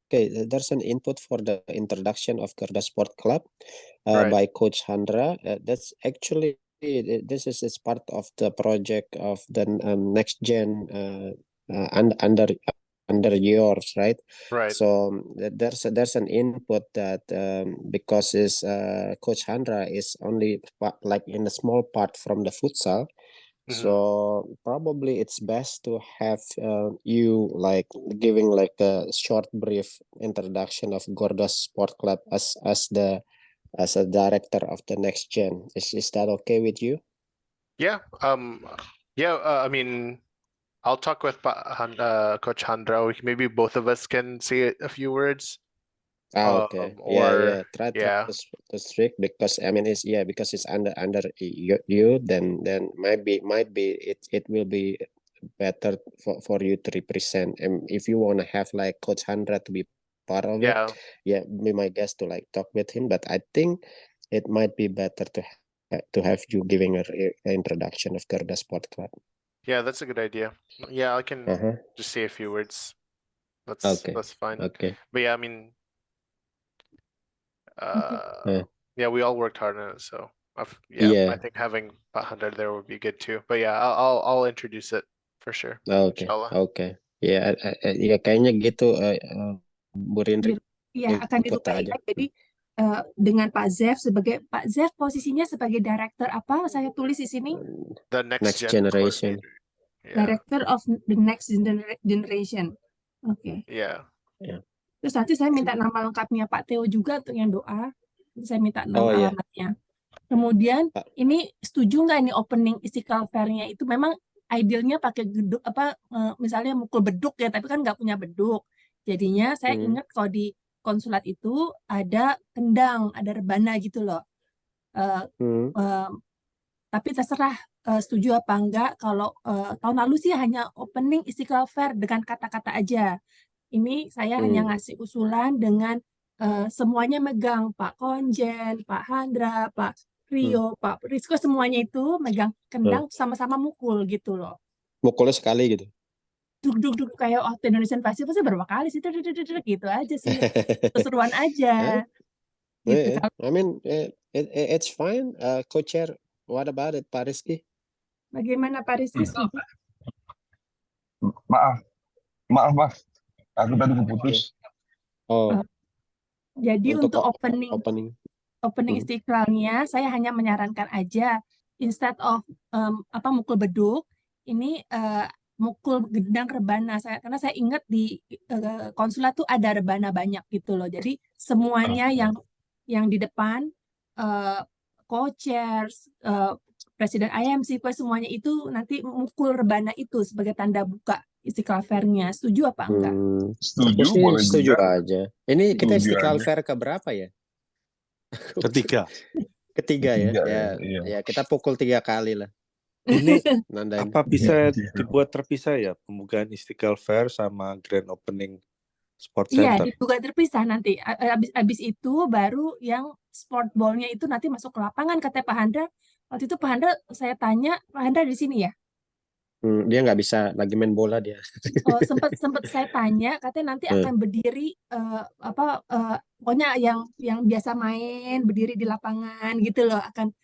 Okay, there's an input for the introduction of Garuda Sport Club by Coach Handra. That's actually this is part of the project of the next gen under yours, right? Right. So there's an input that because Coach Handra is only like in a small part from the futsal. So probably it's best to have you like giving like a short brief introduction of Garuda Sport Club as a director of the next gen. Is that okay with you? Yeah. I mean, I'll talk with Coach Handra. Maybe both of us can say a few words. Okay. Try to speak because I mean because it's under you then maybe it will be better for you to represent, and if you want to have like Coach Handra to be part of it, be my guest to like talk with him, but I think it might be better to have you giving an introduction of Garuda Sport Club. Yeah, that's a good idea. Yeah, I can just say a few words. That's fine. Okay. But yeah, I mean, we all worked hard on it, so I think having Pak Handra there would be good too. But yeah, I'll introduce it for sure. Okay. Ya kayaknya gitu Bu Rindri. Iya, akan dibuka ya. Jadi dengan Pak Zev posisinya sebagai director apa? Saya tulis di sini. The next generation. Director of the next generation. Oke. Yeah. Terus nanti saya minta nama lengkapnya Pak Theo juga untuk yang doa. Saya minta nama alamatnya. Kemudian ini setuju nggak ini opening Istiqlal Fair-nya itu memang idealnya pakai geduk misalnya mukul beduk ya, tapi kan nggak punya beduk. Jadinya saya ingat kalau di konsulat itu ada kendang, ada rebana gitu loh. Tapi terserah setuju apa enggak kalau tahun lalu sih hanya opening Istiqlal Fair dengan kata-kata aja. Ini saya hanya ngasih usulan dengan semuanya megang, Pak Konjen, Pak Handra, Pak Rio, Pak Rizko, semuanya itu megang kendang sama-sama mukul gitu loh. Mukulnya sekali gitu. Duk kayak waktu Indonesian Festival sih berapa kali sih gitu aja sih. Keseruan aja. Gitu. I mean, it's fine. Co-chair, what about it, Pak Rizky? Bagaimana Pak Rizky? Maaf. Aku tadi keputus. Jadi untuk opening opening Istiqlalnya, saya hanya menyarankan aja instead of mukul beduk, ini mukul gendang rebana. Karena saya ingat di konsulat tuh ada rebana banyak gitu loh. Jadi semuanya yang di depan, co-chairs, Presiden IMC, semuanya itu nanti mukul rebana itu sebagai tanda buka Istiqlal Fair-nya. Setuju apa enggak? Setuju aja. Ini kita Istiqlal Fair ke berapa ya? Ketiga ya. Ya kita pukul 3 kali lah. Ini apa bisa dibuat terpisah ya, pembukaan Istiqlal Fair sama grand opening Sport Center? Iya, dibuka terpisah nanti. Abis itu baru yang sport ball-nya itu nanti masuk ke lapangan, kata Pak Handra. Waktu itu Pak Handra, saya tanya, Pak Handra di sini ya? Dia nggak bisa lagi main bola dia. Oh, sempat saya tanya, katanya nanti akan berdiri pokoknya yang biasa main berdiri di lapangan gitu loh, akan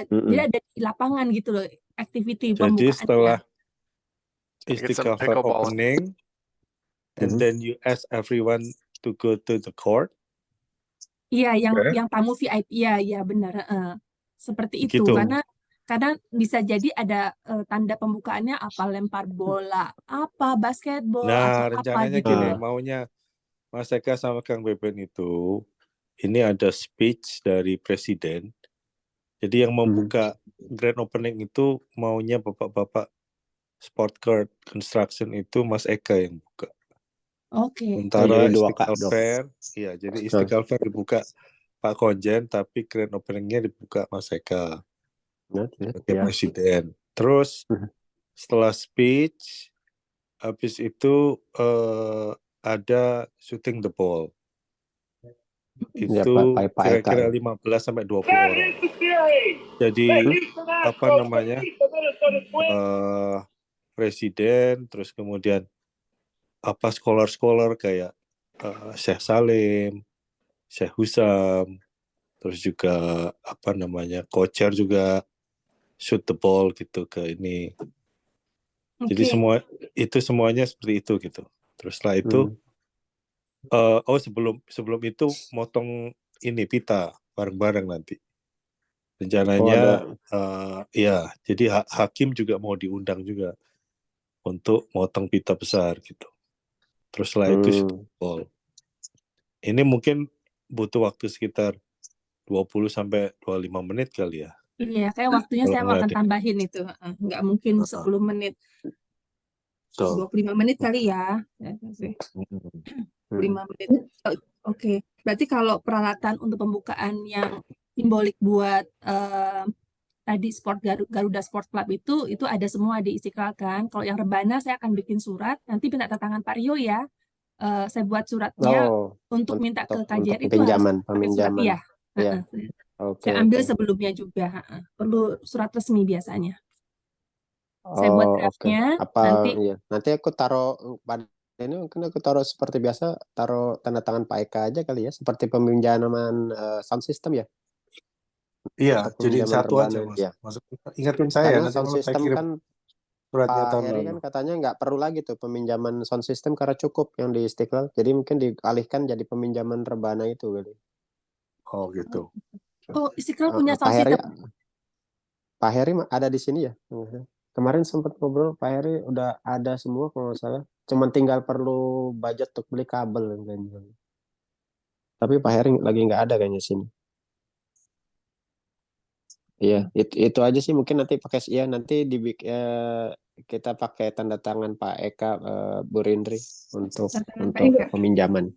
jadi ada di lapangan gitu loh activity pembukaannya. Jadi setelah Istiqlal Fair opening, and then you ask everyone to go to the court. Iya, yang tamu VIP, iya benar. Seperti itu, Gitu. karena bisa jadi ada tanda pembukaannya apa, lempar bola, apa basketball, Nah, atau apa rencananya gitu. gini, maunya Mas Eka sama Kang Beben itu, ini ada speech dari Presiden. Jadi yang membuka grand opening itu maunya bapak-bapak sport court construction itu Mas Eka yang buka. Oke. Sementara Istiqlal Fair, iya, jadi Istiqlal Fair dibuka Pak Konjen, tapi grand openingnya dibuka Mas Eka sebagai presiden. Terus setelah speech, habis itu ada shooting the ball. Itu kira-kira 15 sampai 20 orang. Jadi apa namanya, presiden, terus kemudian apa scholar kayak Syekh Salim, Syekh Husam, terus juga apa namanya, co-chair juga shoot the ball gitu ke ini. Jadi semuanya seperti itu gitu. Terus setelah itu sebelum itu motong ini pita bareng-bareng nanti. Rencananya ya, jadi hakim juga mau diundang juga untuk motong pita besar gitu. Terus setelah itu shoot the ball. Ini mungkin butuh waktu sekitar 20 sampai 25 menit kali ya. Iya, kayak waktunya saya akan tambahin itu. Nggak mungkin 10 menit. 25 menit kali ya. 5 menit. Oke. Berarti kalau peralatan untuk pembukaan yang simbolik buat tadi Garuda Sport Club itu ada semua di Istiqlal kan. Kalau yang rebana saya akan bikin surat, nanti minta tangan Pak Rio ya. Saya buat suratnya untuk minta ke KJRI itu harus pakai surat ya. Saya ambil sebelumnya juga. Perlu surat resmi biasanya. Saya buat draftnya. Nanti aku taruh pada ini, mungkin aku taruh seperti biasa, taruh tanda tangan Pak Eka aja kali ya, seperti peminjaman sound system ya. Iya, jadi satu aja Mas. Ya. Ingatin saya. Karena sound system kan Pak Heri kan katanya nggak perlu lagi tuh peminjaman sound system karena cukup yang di Istiqlal. Jadi mungkin dialihkan jadi peminjaman rebana itu kali. Oh gitu. Oh, Istiqlal punya sound system. Pak Heri ada di sini ya. Kemarin sempat ngobrol, Pak Heri udah ada semua kalau nggak salah. Cuman tinggal perlu budget untuk beli kabel kayaknya. Tapi Pak Heri lagi nggak ada kayaknya sini. Iya, itu aja sih, mungkin nanti pakai nanti kita pakai tanda tangan Pak Eka, Bu Rindri untuk peminjaman.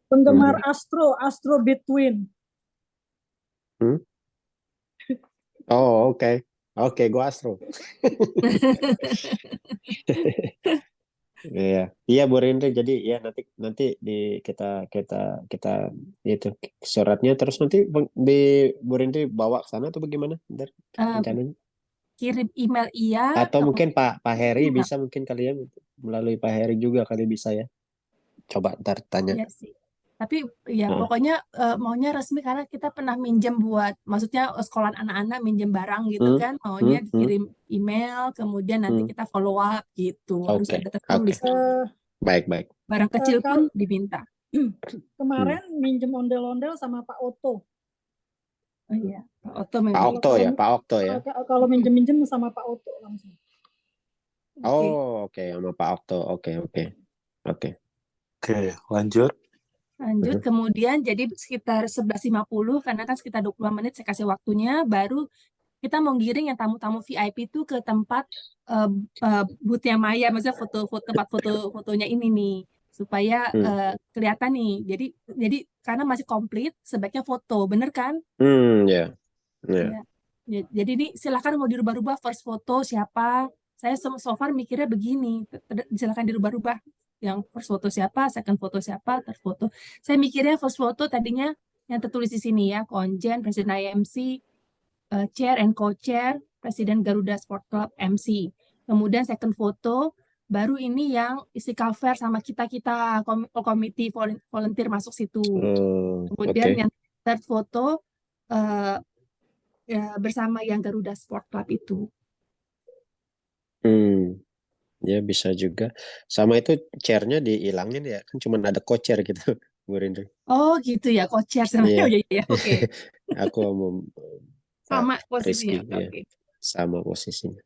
Penggemar Astro Between. Oh, oke. Oke, gua Astro. Iya, iya Bu Rindri. Jadi ya nanti kita itu suratnya terus nanti di Bu Rindri bawa ke sana atau bagaimana? Ntar rencananya. Kirim email iya, Atau mungkin Pak Heri kemudian bisa mungkin kalian melalui Pak Heri juga kali bisa ya. Coba ntar tanya. iya sih. Tapi ya Heeh. pokoknya maunya resmi karena kita pernah minjem buat, maksudnya sekolah anak-anak minjem barang gitu kan, maunya dikirim email, kemudian nanti kita follow up gitu, harus Oke, ada oke. tertulis. Baik. Barang kecil pun Kalau diminta. kemarin minjem ondel-ondel sama Pak Oto. Oh iya, Pak Oto Pak memang. Okto ya, Pak Okto ya. Kalau minjem-minjem sama Pak Oto langsung. Oh, oke, sama Pak Okto. Oke. Oke, lanjut. Lanjut, kemudian jadi sekitar 11.50, karena kan sekitar 20 menit saya kasih waktunya, baru kita mau giring yang tamu-tamu VIP itu ke tempat booth-nya Maya, maksudnya tempat fotonya ini nih, supaya kelihatan nih. Jadi karena masih komplit, sebaiknya foto, bener kan? Ya. Ya. Jadi ini silakan mau dirubah-rubah first foto siapa. Saya so far mikirnya begini, silakan dirubah-rubah. Yang first foto siapa, second foto siapa, third foto. Saya mikirnya first foto tadinya yang tertulis di sini ya, Konjen, Presiden IMC, Chair and Co-Chair, Presiden Garuda Sport Club MC. Kemudian second foto, baru ini yang Istiqlal Fair sama kita komite volunteer masuk situ. Kemudian yang third foto bersama yang Garuda Sport Club itu. Ya bisa juga. Sama itu chairnya dihilangin ya, kan cuma ada co-chair gitu, Bu Rindri. Oh gitu ya, co-chair sama. Iya. Oh iya, oke. Aku mau Sama Pak posisinya. Rizky, ya. Oke. Sama posisinya.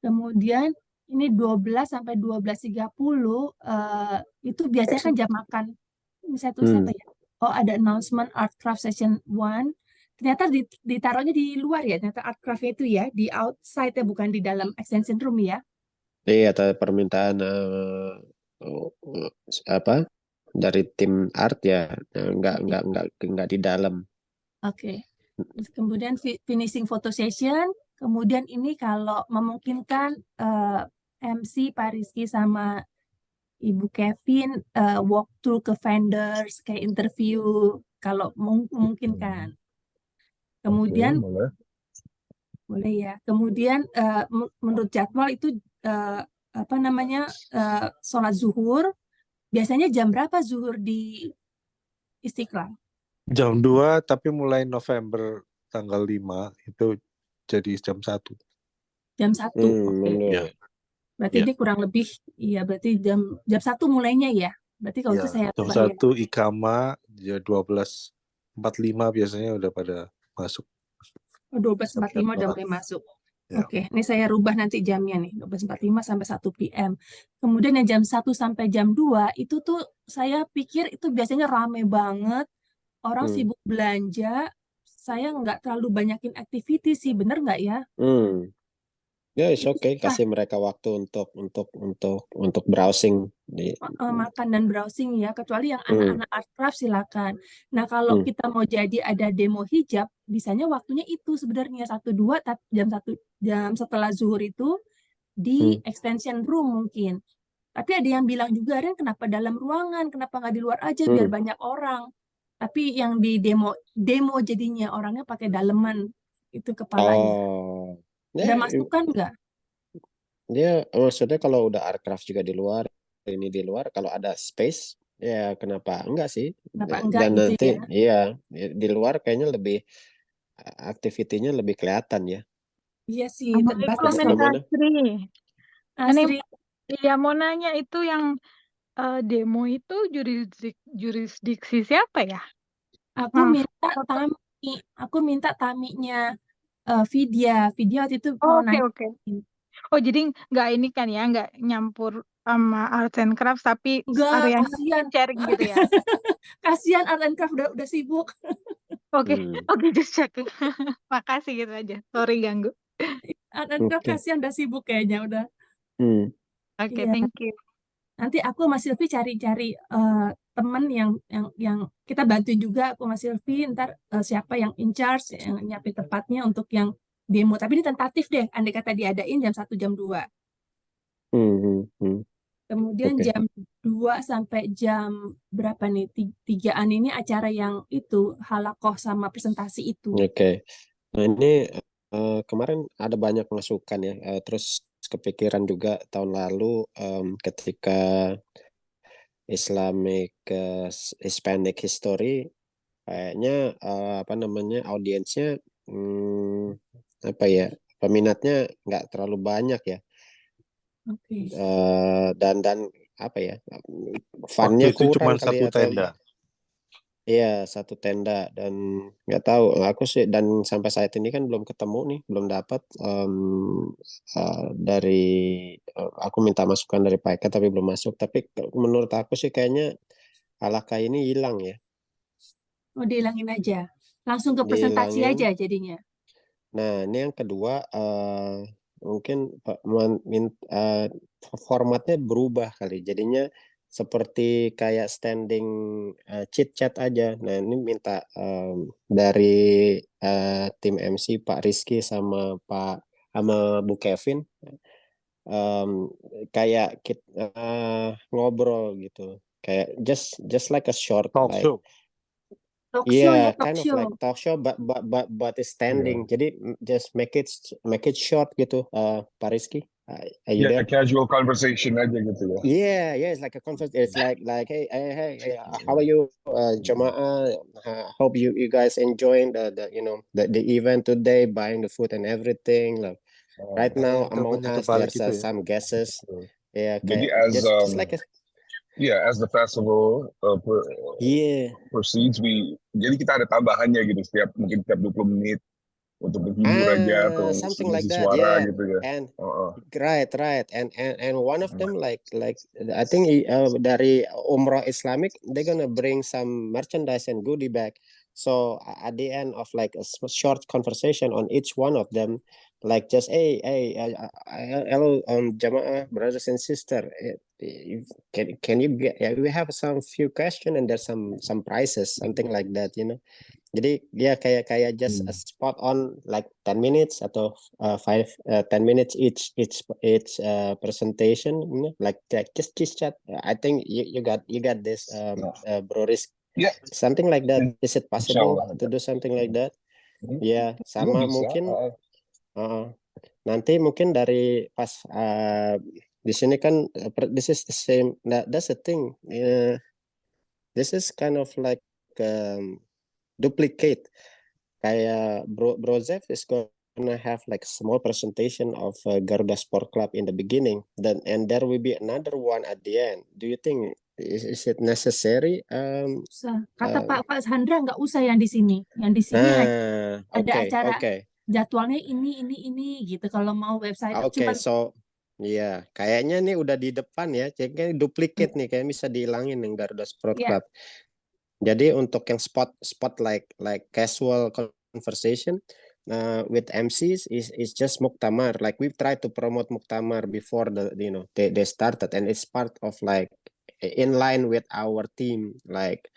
Kemudian ini 12 sampai 12.30 itu biasanya kan jam makan. Ini saya tulis apa ya? Oh, ada announcement art craft session 1. Ternyata ditaruhnya di luar ya, ternyata art craft-nya itu ya, di outside ya, bukan di dalam extension room ya. Iya, ada permintaan apa dari tim art ya, nggak di dalam. Oke. Kemudian finishing photo session. Kemudian ini kalau memungkinkan MC Pak Rizky sama Ibu Kevin walkthrough ke vendors, kayak interview kalau memungkinkan. Kemudian boleh ya. Kemudian menurut jadwal itu sholat zuhur. Biasanya jam berapa zuhur di Istiqlal? Jam 2, tapi mulai November tanggal 5 itu jadi jam 1. Jam 1. Ya. Berarti ini kurang lebih, iya berarti jam 1 mulainya ya. Berarti kalau itu saya jam 1 Ikama, ya 12.45 biasanya udah pada masuk. 12.45 udah mulai masuk. Oke, ini saya rubah nanti jamnya nih, 12.45 sampai 1 PM. Kemudian yang jam 1 sampai jam 2 itu tuh saya pikir itu biasanya rame banget. Orang sibuk belanja, saya nggak terlalu banyakin activity sih, bener nggak ya? Ya, oke. Kasih mereka waktu untuk browsing makan dan browsing ya, kecuali yang anak-anak art craft silakan. Nah, kalau kita mau jadi ada demo hijab, bisanya waktunya itu sebenarnya 1-2 jam setelah zuhur itu di extension room mungkin. Tapi ada yang bilang juga, Ren, kenapa dalam ruangan, kenapa nggak di luar aja biar banyak orang. Tapi yang di demo jadinya orangnya pakai daleman itu kepalanya. Udah masuk kan nggak? Dia maksudnya kalau udah aircraft juga di luar, ini di luar, kalau ada space ya kenapa enggak sih? Kenapa enggak Dan gitu nanti ya? iya di luar kayaknya lebih aktivitinya lebih kelihatan ya. Iya sih, terbatas. Asri. Iya, mau nanya itu yang demo itu jurisdiksi siapa ya? Aku minta taminya Vidya waktu itu mau nanya. Oke. Oh, jadi nggak ini kan ya, nggak nyampur sama arts and crafts, tapi area sharing gitu ya? Kasihan art and craft udah sibuk. Oke, just checking. Makasih gitu aja. Sorry ganggu. Art and craft kasihan udah sibuk kayaknya udah. Oke, thank you. Nanti aku sama Silvi cari-cari temen yang kita bantuin juga, aku sama Silvi, ntar siapa yang in charge, yang nyiapin tempatnya untuk yang demo. Tapi ini tentatif deh, andai kata diadain jam 1, jam 2. Kemudian Oke. jam 2 sampai jam berapa nih? 3-an ini acara yang itu, halakoh sama presentasi itu. Oke. Nah ini kemarin ada banyak masukan ya. Terus kepikiran juga tahun lalu ketika Hispanic History kayaknya apa namanya audiensnya apa ya peminatnya nggak terlalu banyak ya. Oke. Dan apa ya Waktu funnya itu cuma kurang kali satu ya, atau tenda. iya satu tenda dan nggak tahu aku sih dan sampai saat ini kan belum ketemu nih belum dapat dari aku minta masukan dari Pak Eka tapi belum masuk tapi menurut aku sih kayaknya Alaka ini hilang ya. Oh, dihilangin aja. Langsung ke presentasi Dihilangin. aja jadinya. Nah, ini yang kedua mungkin formatnya berubah kali. Jadinya seperti kayak standing chit chat aja. Nah, ini minta dari tim MC Pak Rizky sama Bu Kevin kayak kita ngobrol gitu. Kayak just like a short Talk like show. Talk show ya, talk kind of show. like talk show but it's standing. Jadi just make it short gitu. Pak Rizky, are you there? Casual conversation aja gitu ya. Yeah, it's like a conference. It's like hey, how are you, Jamaah? Hope you guys enjoying the event today, buying the food and everything. Like, right now among Teleponnya us kebalik there's gitu ya. some guesses. Yeah, Jadi kayak as just like a as the festival proceeds, jadi kita ada tambahannya gitu mungkin setiap 20 menit untuk menghibur aja atau something like mengisi that, suara yeah. gitu ya. And right, and one of them like I think dari Umrah Islamic they're gonna bring some merchandise and goodie bag. So at the end of like a short conversation on each one of them, like just hey, hello Jamaah brothers and sisters, can you get we have some few questions and there's some prizes, something like that, you know. Jadi dia kayak just a spot on like 10 minutes atau 10 minutes each presentation, you know, like just chat. I think you got this Bro Rizky. Yeah. Something like that. Is it possible Insyaallah. to do something like that? Ya, sama mungkin nanti mungkin dari pas di sini kan this is the same. That's the thing. This is kind of like duplicate. Kayak Bro Zev is gonna have like small presentation of Garuda Sport Club in the beginning, and there will be another one at the end. Do you think is it necessary? Kata Pak Handra nggak usah yang di sini. Yang di sini ada acara jadwalnya ini gitu. Kalau mau website so iya, kayaknya nih udah di depan ya. Kayaknya duplicate nih, kayak bisa dihilangin yang Garuda Sport Club. Jadi untuk yang spot like casual conversation with MCs is just Muktamar. Like we've tried to promote Muktamar before they started, and it's part of like in line with our theme like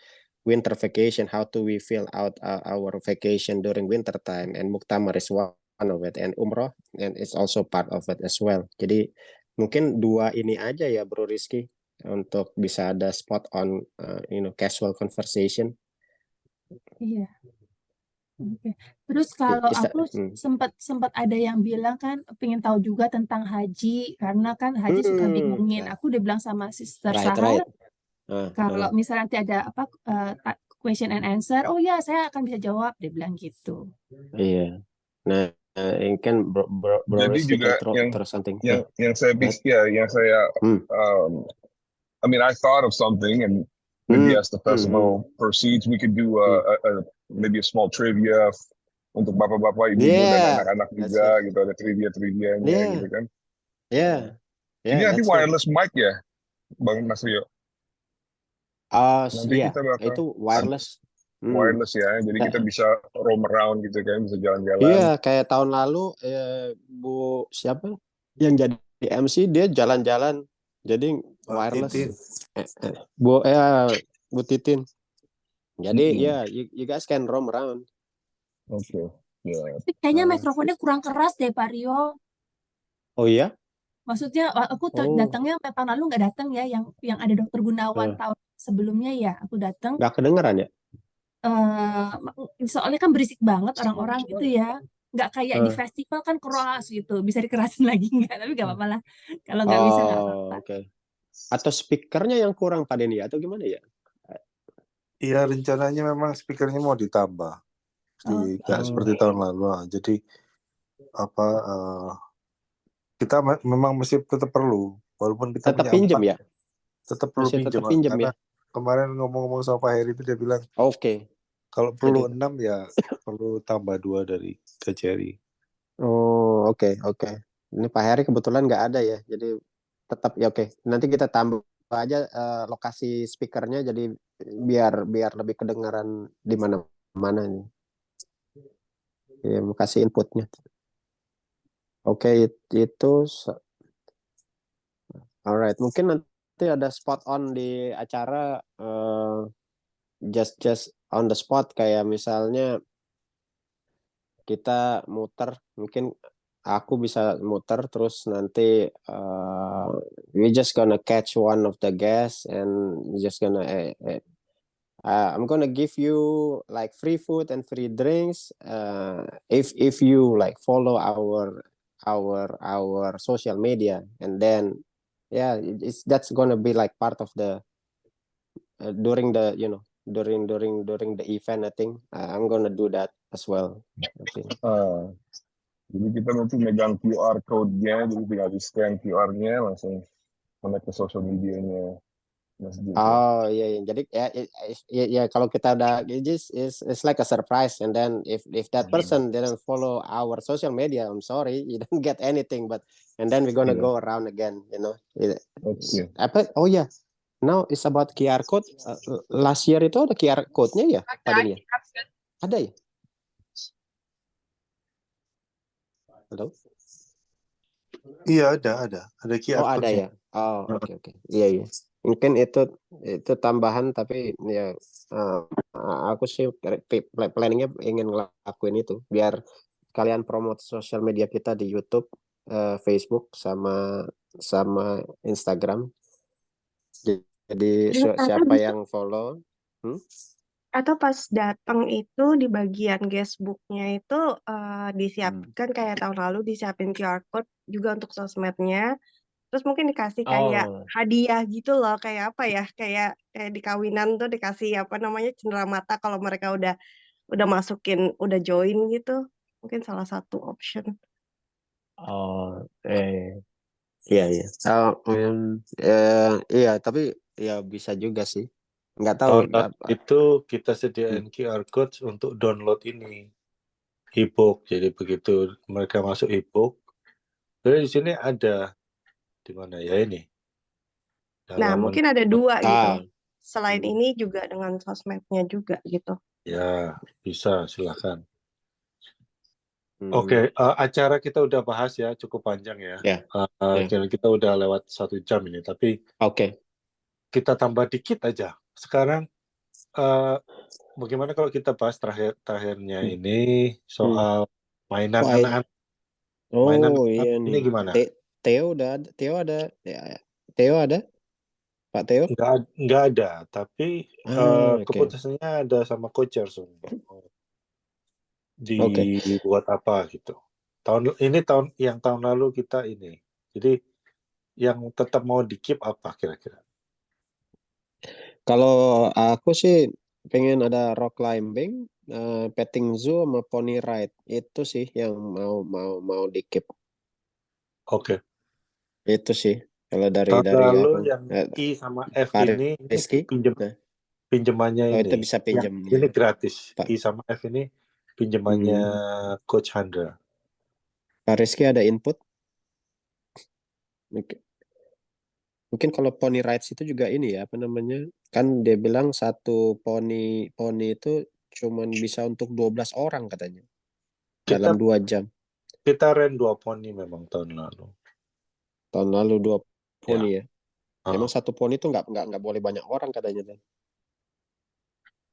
winter vacation. How do we fill out our vacation during winter time? And Muktamar is one of it, and Umroh and it's also part of it as well. Jadi mungkin dua ini aja ya Bro Rizky, untuk bisa ada spot on casual conversation. Iya. Oke. Terus kalau aku sempat ada yang bilang kan pengen tahu juga tentang haji karena kan haji suka bingungin. Aku udah bilang sama Sister Sahar kalau misalnya nanti ada apa question and answer, oh ya saya akan bisa jawab, dia bilang gitu. Iya. Nah, ini kan Bro Jadi juga yang saya I mean, I thought of something, and maybe as the festival proceeds, we could do maybe a small trivia untuk bapak-bapak, ibu-ibu dan anak-anak juga, gitu. Ada trivia-trivianya, gitu kan. Ini nanti wireless mic ya, Bang Mas Rio? Nanti kita bakal itu wireless. Wireless ya, jadi kita bisa roam around gitu kan, bisa jalan-jalan. Iya, kayak tahun lalu Bu siapa yang jadi MC dia jalan-jalan. Jadi wireless. Bu Titin. Jadi ya, you guys can roam around. Oke. Ya. Kayaknya mikrofonnya kurang keras deh Pak Rio. Oh iya? Maksudnya aku Oh. datangnya tahun lalu nggak datang ya, yang ada Dokter Gunawan tahun sebelumnya ya aku datang. Nggak kedengeran ya? Soalnya kan berisik banget orang-orang gitu ya, nggak kayak di festival kan keras gitu, bisa dikerasin lagi nggak? Tapi nggak apa-apa lah, kalau nggak bisa nggak apa-apa. Oke. Atau speakernya yang kurang Pak Denny atau gimana ya? Iya, rencananya memang speakernya mau ditambah, nggak seperti tahun lalu. Jadi apa? Kita memang masih tetap perlu, walaupun kita Tetap punya pinjem 4, ya? tetap perlu Masih pinjem, tetap pinjem karena ya? kemarin ngomong-ngomong sama Pak Heri itu dia bilang Oke. kalau perlu Jadi- 6 ya perlu tambah 2 dari KJRI. Oh, oke. Ini Pak Heri kebetulan nggak ada ya, jadi tetap ya oke. Nanti kita tambah aja lokasi speakernya, jadi biar lebih kedengaran di mana-mana nih. Ya, kasih inputnya. Oke, itu alright. Mungkin nanti ada spot on di acara, just on the spot, kayak misalnya kita muter, mungkin aku bisa muter terus nanti we just gonna catch one of the guests and just gonna I'm gonna give you like free food and free drinks if you like follow our social media, and then yeah, that's gonna be like part of the during the during the event. I think I'm gonna do that as well. I think. Jadi kita nanti megang QR code-nya, jadi tinggal di scan QR-nya langsung connect ke social media-nya masjid. Oh iya, jadi ya kalau kita udah it's like a surprise, and then if that person didn't follow our social media, I'm sorry, you don't get anything, and then we're gonna go around again, Okay. Oh ya, now it's about QR code. Last year itu ada QR code-nya ya, tadinya? Ada ya? Halo? Iya, ada QR Oh, ada ya. Oh, oke. Iya. Mungkin itu tambahan, tapi ya aku sih planningnya ingin ngelakuin itu biar kalian promote sosial media kita di YouTube, Facebook sama Instagram. Jadi siapa yang follow? Atau pas datang itu di bagian guestbook-nya itu disiapkan kayak tahun lalu disiapin QR code juga untuk sosmednya. Terus mungkin dikasih kayak hadiah gitu loh, kayak apa ya? Kayak di kawinan tuh dikasih apa namanya cenderamata kalau mereka udah masukin, udah join gitu. Mungkin salah satu option. Iya. Iya, tapi ya bisa juga sih. Nggak tahu. Itu kita sediain QR code untuk download ini e-book. Jadi begitu mereka masuk e-book, jadi di sini ada di mana ya ini. Nah, mungkin ada 2 gitu. Selain ini juga dengan sosmednya juga gitu. Ya, bisa, silakan. Oke, acara kita udah bahas ya, cukup panjang ya. Kita udah lewat 1 jam ini, tapi kita tambah dikit aja. Sekarang bagaimana kalau kita bahas terakhirnya ini soal mainan anak-anak? Iya nih. Ini gimana? Theo ada? Pak Theo? Nggak ada, tapi keputusannya ada sama coach langsung. Dibuat apa gitu. Tahun lalu kita ini. Jadi yang tetap mau di-keep apa kira-kira? Kalau aku sih pengen ada rock climbing, petting zoo sama pony ride. Itu sih yang mau di-keep. Oke. Itu sih. Kalau dari lalu aku, yang I sama F ini pinjamannya ini. Itu bisa pinjam. Ini gratis. I sama F ini pinjamannya Coach Handra. Pak Rizky ada input? Mungkin kalau pony rides itu juga ini ya, apa namanya? Kan dia bilang satu pony itu cuman bisa untuk 12 orang katanya. Dalam 2 jam. Kita rent 2 pony memang tahun lalu. Tahun lalu 2 pony ya. Emang satu pony itu nggak boleh banyak orang katanya.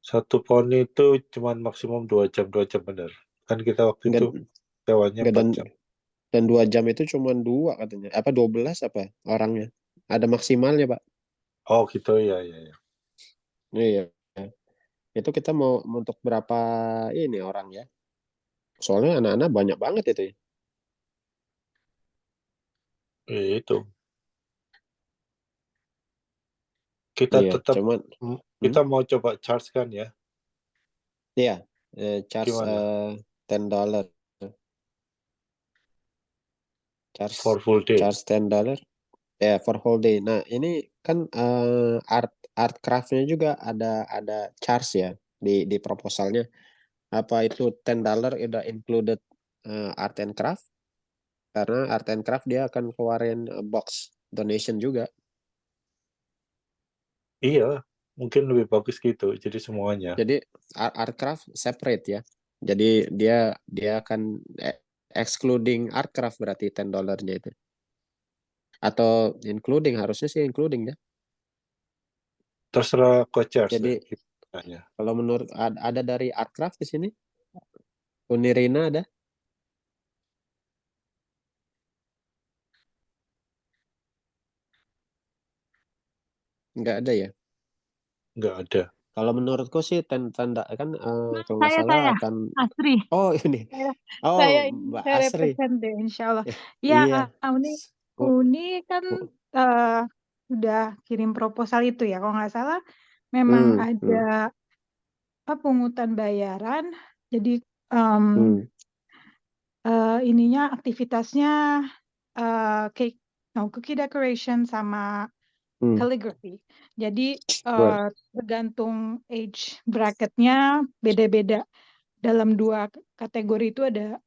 Satu poni itu cuman maksimum 2 jam bener. Kan kita waktu itu sewanya 4 jam. Dan 2 jam itu cuma 2 katanya. Apa 12 apa orangnya? Ada maksimalnya, Pak. Oh gitu ya. Iya. Itu kita mau untuk berapa ini orang ya? Soalnya anak-anak banyak banget itu ya. Itu. Kita Iya, tetap cuman kita mau coba charge kan ya? Iya, charge Gimana? $10. Charge For full day. Charge $10. Ya, for whole day. Nah, ini kan art craft-nya juga ada charge ya di proposalnya. Apa itu $10 udah included art and craft? Karena art and craft dia akan keluarin box donation juga. Iya, mungkin lebih bagus gitu. Jadi semuanya. Jadi art craft separate ya. Jadi dia akan excluding art craft berarti $10-nya itu. Atau including, harusnya sih including ya. Terserah coachers. Jadi kalau menurut ada dari art craft di sini? Unirina ada? Nggak ada ya? Nggak ada. Kalau menurutku sih tanda kan kalau nggak salah akan Asri. Oh ini. Oh Saya Mbak saya Asri. represent deh, insya Allah. Iya. Uni kan udah kirim proposal itu ya, kalau nggak salah memang ada pungutan bayaran, jadi ininya aktivitasnya cookie decoration sama calligraphy. Jadi tergantung age bracketnya beda-beda. Dalam 2 kategori itu ada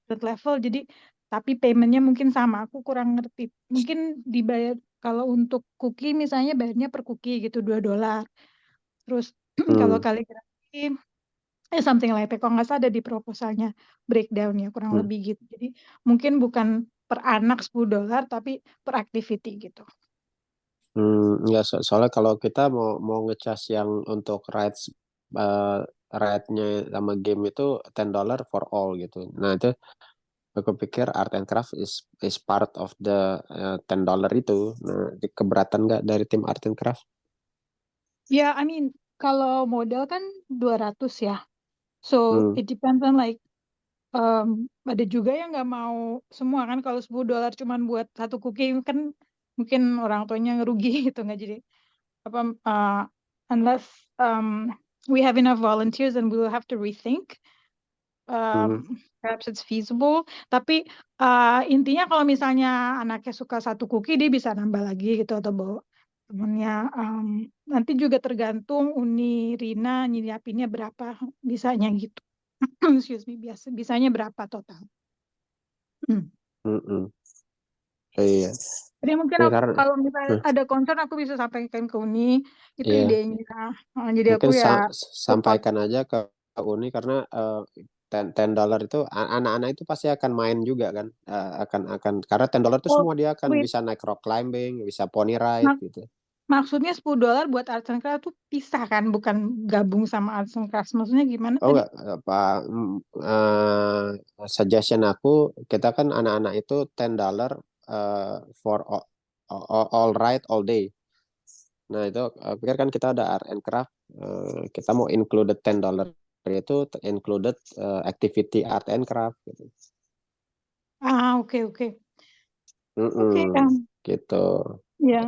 level, jadi tapi paymentnya mungkin sama. Aku kurang ngerti. Mungkin dibayar kalau untuk cookie misalnya bayarnya per cookie gitu $2. Terus kalau kaligrafi something like that. Kalau nggak salah ada di proposalnya breakdownnya kurang lebih gitu. Jadi mungkin bukan per anak $10 tapi per activity gitu. Enggak, soalnya kalau kita mau ngecas yang untuk rights rate-nya sama game itu $10 for all gitu. Nah itu aku pikir art and craft is part of the $10 itu. Nah keberatan nggak dari tim art and craft? Ya, I mean kalau modal kan 200 ya. So it depends on like ada juga yang nggak mau semua kan. Kalau $10 cuman buat satu cookie kan mungkin orang tuanya ngerugi gitu, nggak jadi unless we have enough volunteers and we will have to rethink. Perhaps it's feasible. Tapi intinya kalau misalnya anaknya suka satu cookie, dia bisa nambah lagi gitu atau bawa temennya. Nanti juga tergantung Uni Rina nyiapinnya berapa bisanya gitu. Excuse me, bisanya berapa total? Iya. Jadi mungkin kalau misalnya ada concern aku bisa sampaikan ke Uni itu idenya. Jadi mungkin aku ya sampaikan aja ke Uni karena $10 itu anak-anak itu pasti akan main juga kan, akan karena $10 itu semua dia akan bisa naik rock climbing, bisa pony ride gitu. Maksudnya $10 buat arts and craft itu pisah kan, bukan gabung sama arts and craft. Maksudnya gimana tadi? Enggak, suggestion aku, kita kan anak-anak itu $10 for all ride all day. Nah itu pikir kan kita ada art and craft, kita mau included $10 itu included activity art and craft gitu. Oke. Gitu. Ya.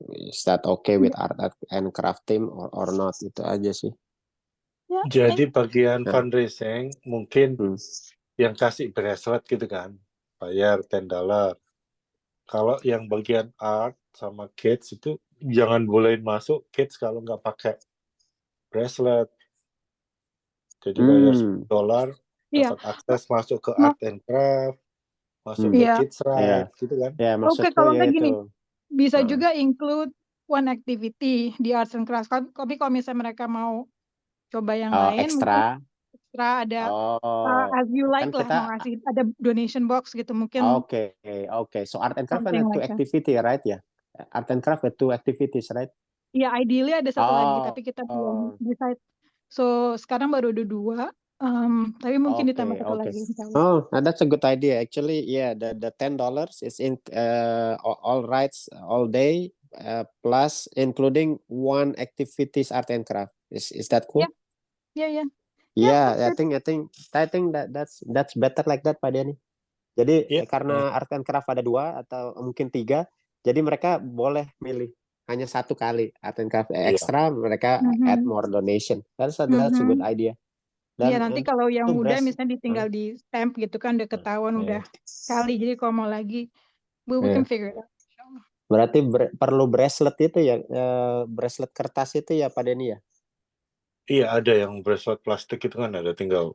Is that okay with art and craft team or not, itu aja sih. Jadi bagian fundraising mungkin yang kasih bracelet gitu kan, bayar $10. Kalau yang bagian art sama kids itu jangan bolehin masuk kids kalau nggak pakai bracelet. Jadi bayar $10 dapat akses masuk ke art and craft, masuk ke kids ride gitu kan. Oke, kalau kayak gini bisa juga include one activity di arts and crafts. Tapi kalau misalnya mereka mau coba yang lain ekstra ada as you like kan lah, mau ngasih ada donation box gitu mungkin. Oke. So art and craft kan two activity right ya? Art and craft two activities right? Ya, ideally ada satu lagi, tapi kita Oh, belum decide. So sekarang baru ada 2, tapi mungkin ditambah okay, satu okay. lagi, insya Allah. Oh, that's a good idea. Actually, yeah, the $10 is in all rights all day, plus including one activities art and craft. Is that cool? Yeah. Yeah, that's I think that's better like that, Pak Denny. Jadi karena art and craft ada 2 atau mungkin 3, jadi mereka boleh milih hanya satu kali art and craft extra, mereka add more donation. That's a good idea. Iya, Dan nanti kalau yang itu muda misalnya ditinggal di stamp gitu kan, udah ketahuan udah kali. Jadi kalau mau lagi, we can figure it out. Berarti perlu bracelet itu ya, bracelet kertas itu ya Pak Denny ya? Iya, ada yang bracelet plastik itu kan ada, tinggal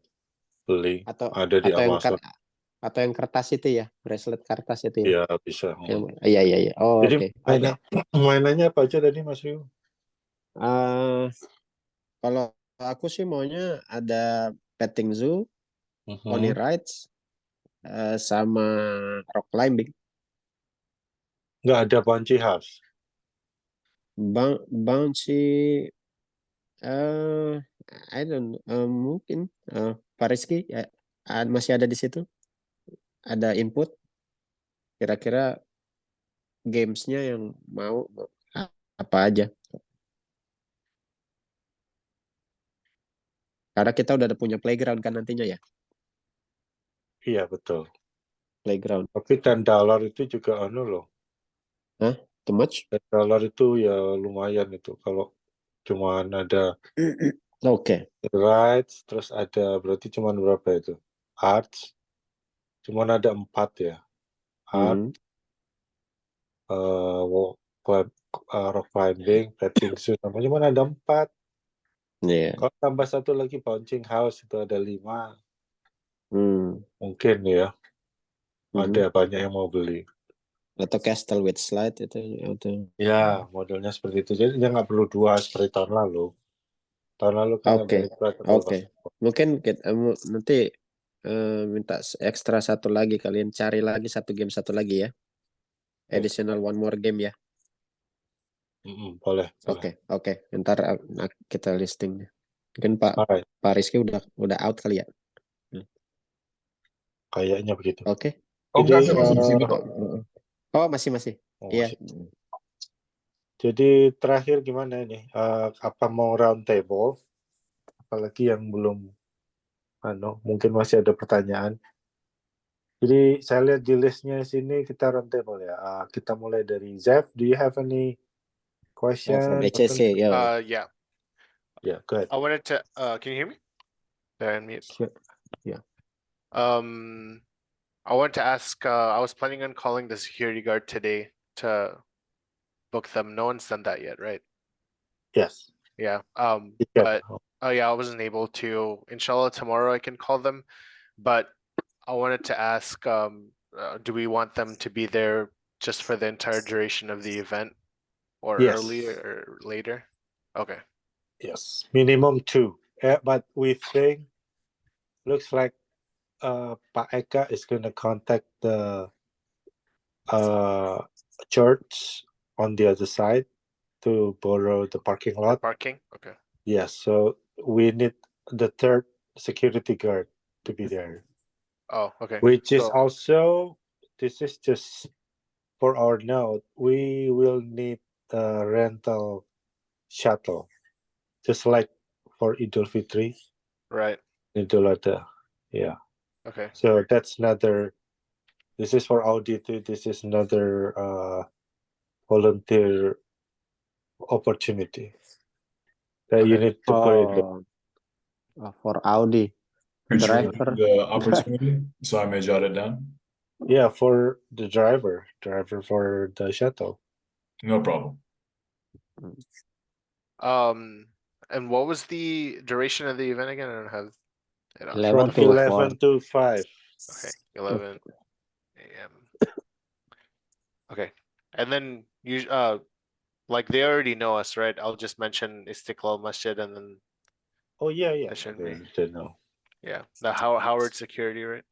beli. Ada di Amazon. Atau yang kertas itu ya, bracelet kertas itu ya? Iya, bisa. Iya. Oh, jadi mainannya apa aja tadi Mas Rio? Kalau aku sih maunya ada petting zoo, pony rides, sama rock climbing. Nggak ada bouncy house? Bouncy, I don't know, mungkin Pak Rizky masih ada di situ, ada input kira-kira gamesnya yang mau apa aja, karena kita udah ada punya playground kan nantinya ya. Iya betul, playground. Tapi $10 itu juga loh. Hah? Too much? $10 itu ya lumayan itu kalau cuma ada rides, terus ada berarti cuma berapa itu? Arts, cuma ada 4 ya. Art, rock climbing, petting zoo, namanya cuma ada 4. Kalau tambah satu lagi bouncing house itu ada 5. Mungkin ya. Ada banyak yang mau beli. Atau castle with slide itu. Ya, modelnya seperti itu. Jadi dia nggak perlu 2 seperti tahun lalu. Tahun lalu kan Oke. Mungkin kita, nanti minta ekstra satu lagi, kalian cari lagi satu game satu lagi ya. Additional one more game ya. Boleh. Oke. Ntar kita listing. Mungkin Pak Rizky udah out kali ya. Kayaknya begitu. Oke. Enggak, saya masih di sini kok. Oh, masih. Iya. Jadi terakhir gimana ini? Apa mau round table? Apalagi yang belum mungkin masih ada pertanyaan. Jadi saya lihat di listnya sini kita round table ya. Kita mulai dari Zev. Do you have any question? From HSC, yeah. Yeah, go ahead. I wanted to. Can you hear me? They're on mute. Sure. Yeah. I wanted to ask. I was planning on calling the security guard today to book them. No one's done that yet, right? Yes. Yeah. But I wasn't able to. Inshallah, tomorrow I can call them. But I wanted to ask. Do we want them to be there just for the entire duration of the event, or earlier or later? Okay. Yes, minimum 2. But we think looks like Pak Eka is going to contact the church on the other side to borrow the parking lot. Parking? Okay. Yes, so we need the 3rd security guard to be there. Oh, okay. Which is also, this is just for our note, we will need a rental shuttle, just like for Idul Fitri. Right. Idul Adha, yeah. Okay. So that's another. This is for Audi too. This is another volunteer opportunity that you need to put it. For Audi. Driver. The opportunity, so I may jot it down. Yeah, for the driver for the shuttle. No problem. And what was the duration of the event again? I don't have. From 11 to 5. Okay, 11 a.m. Okay, and then you like they already know us, right? I'll just mention Istiqlal Masjid and then. Oh yeah. That shouldn't be. They know. Yeah, the Howard Security, right?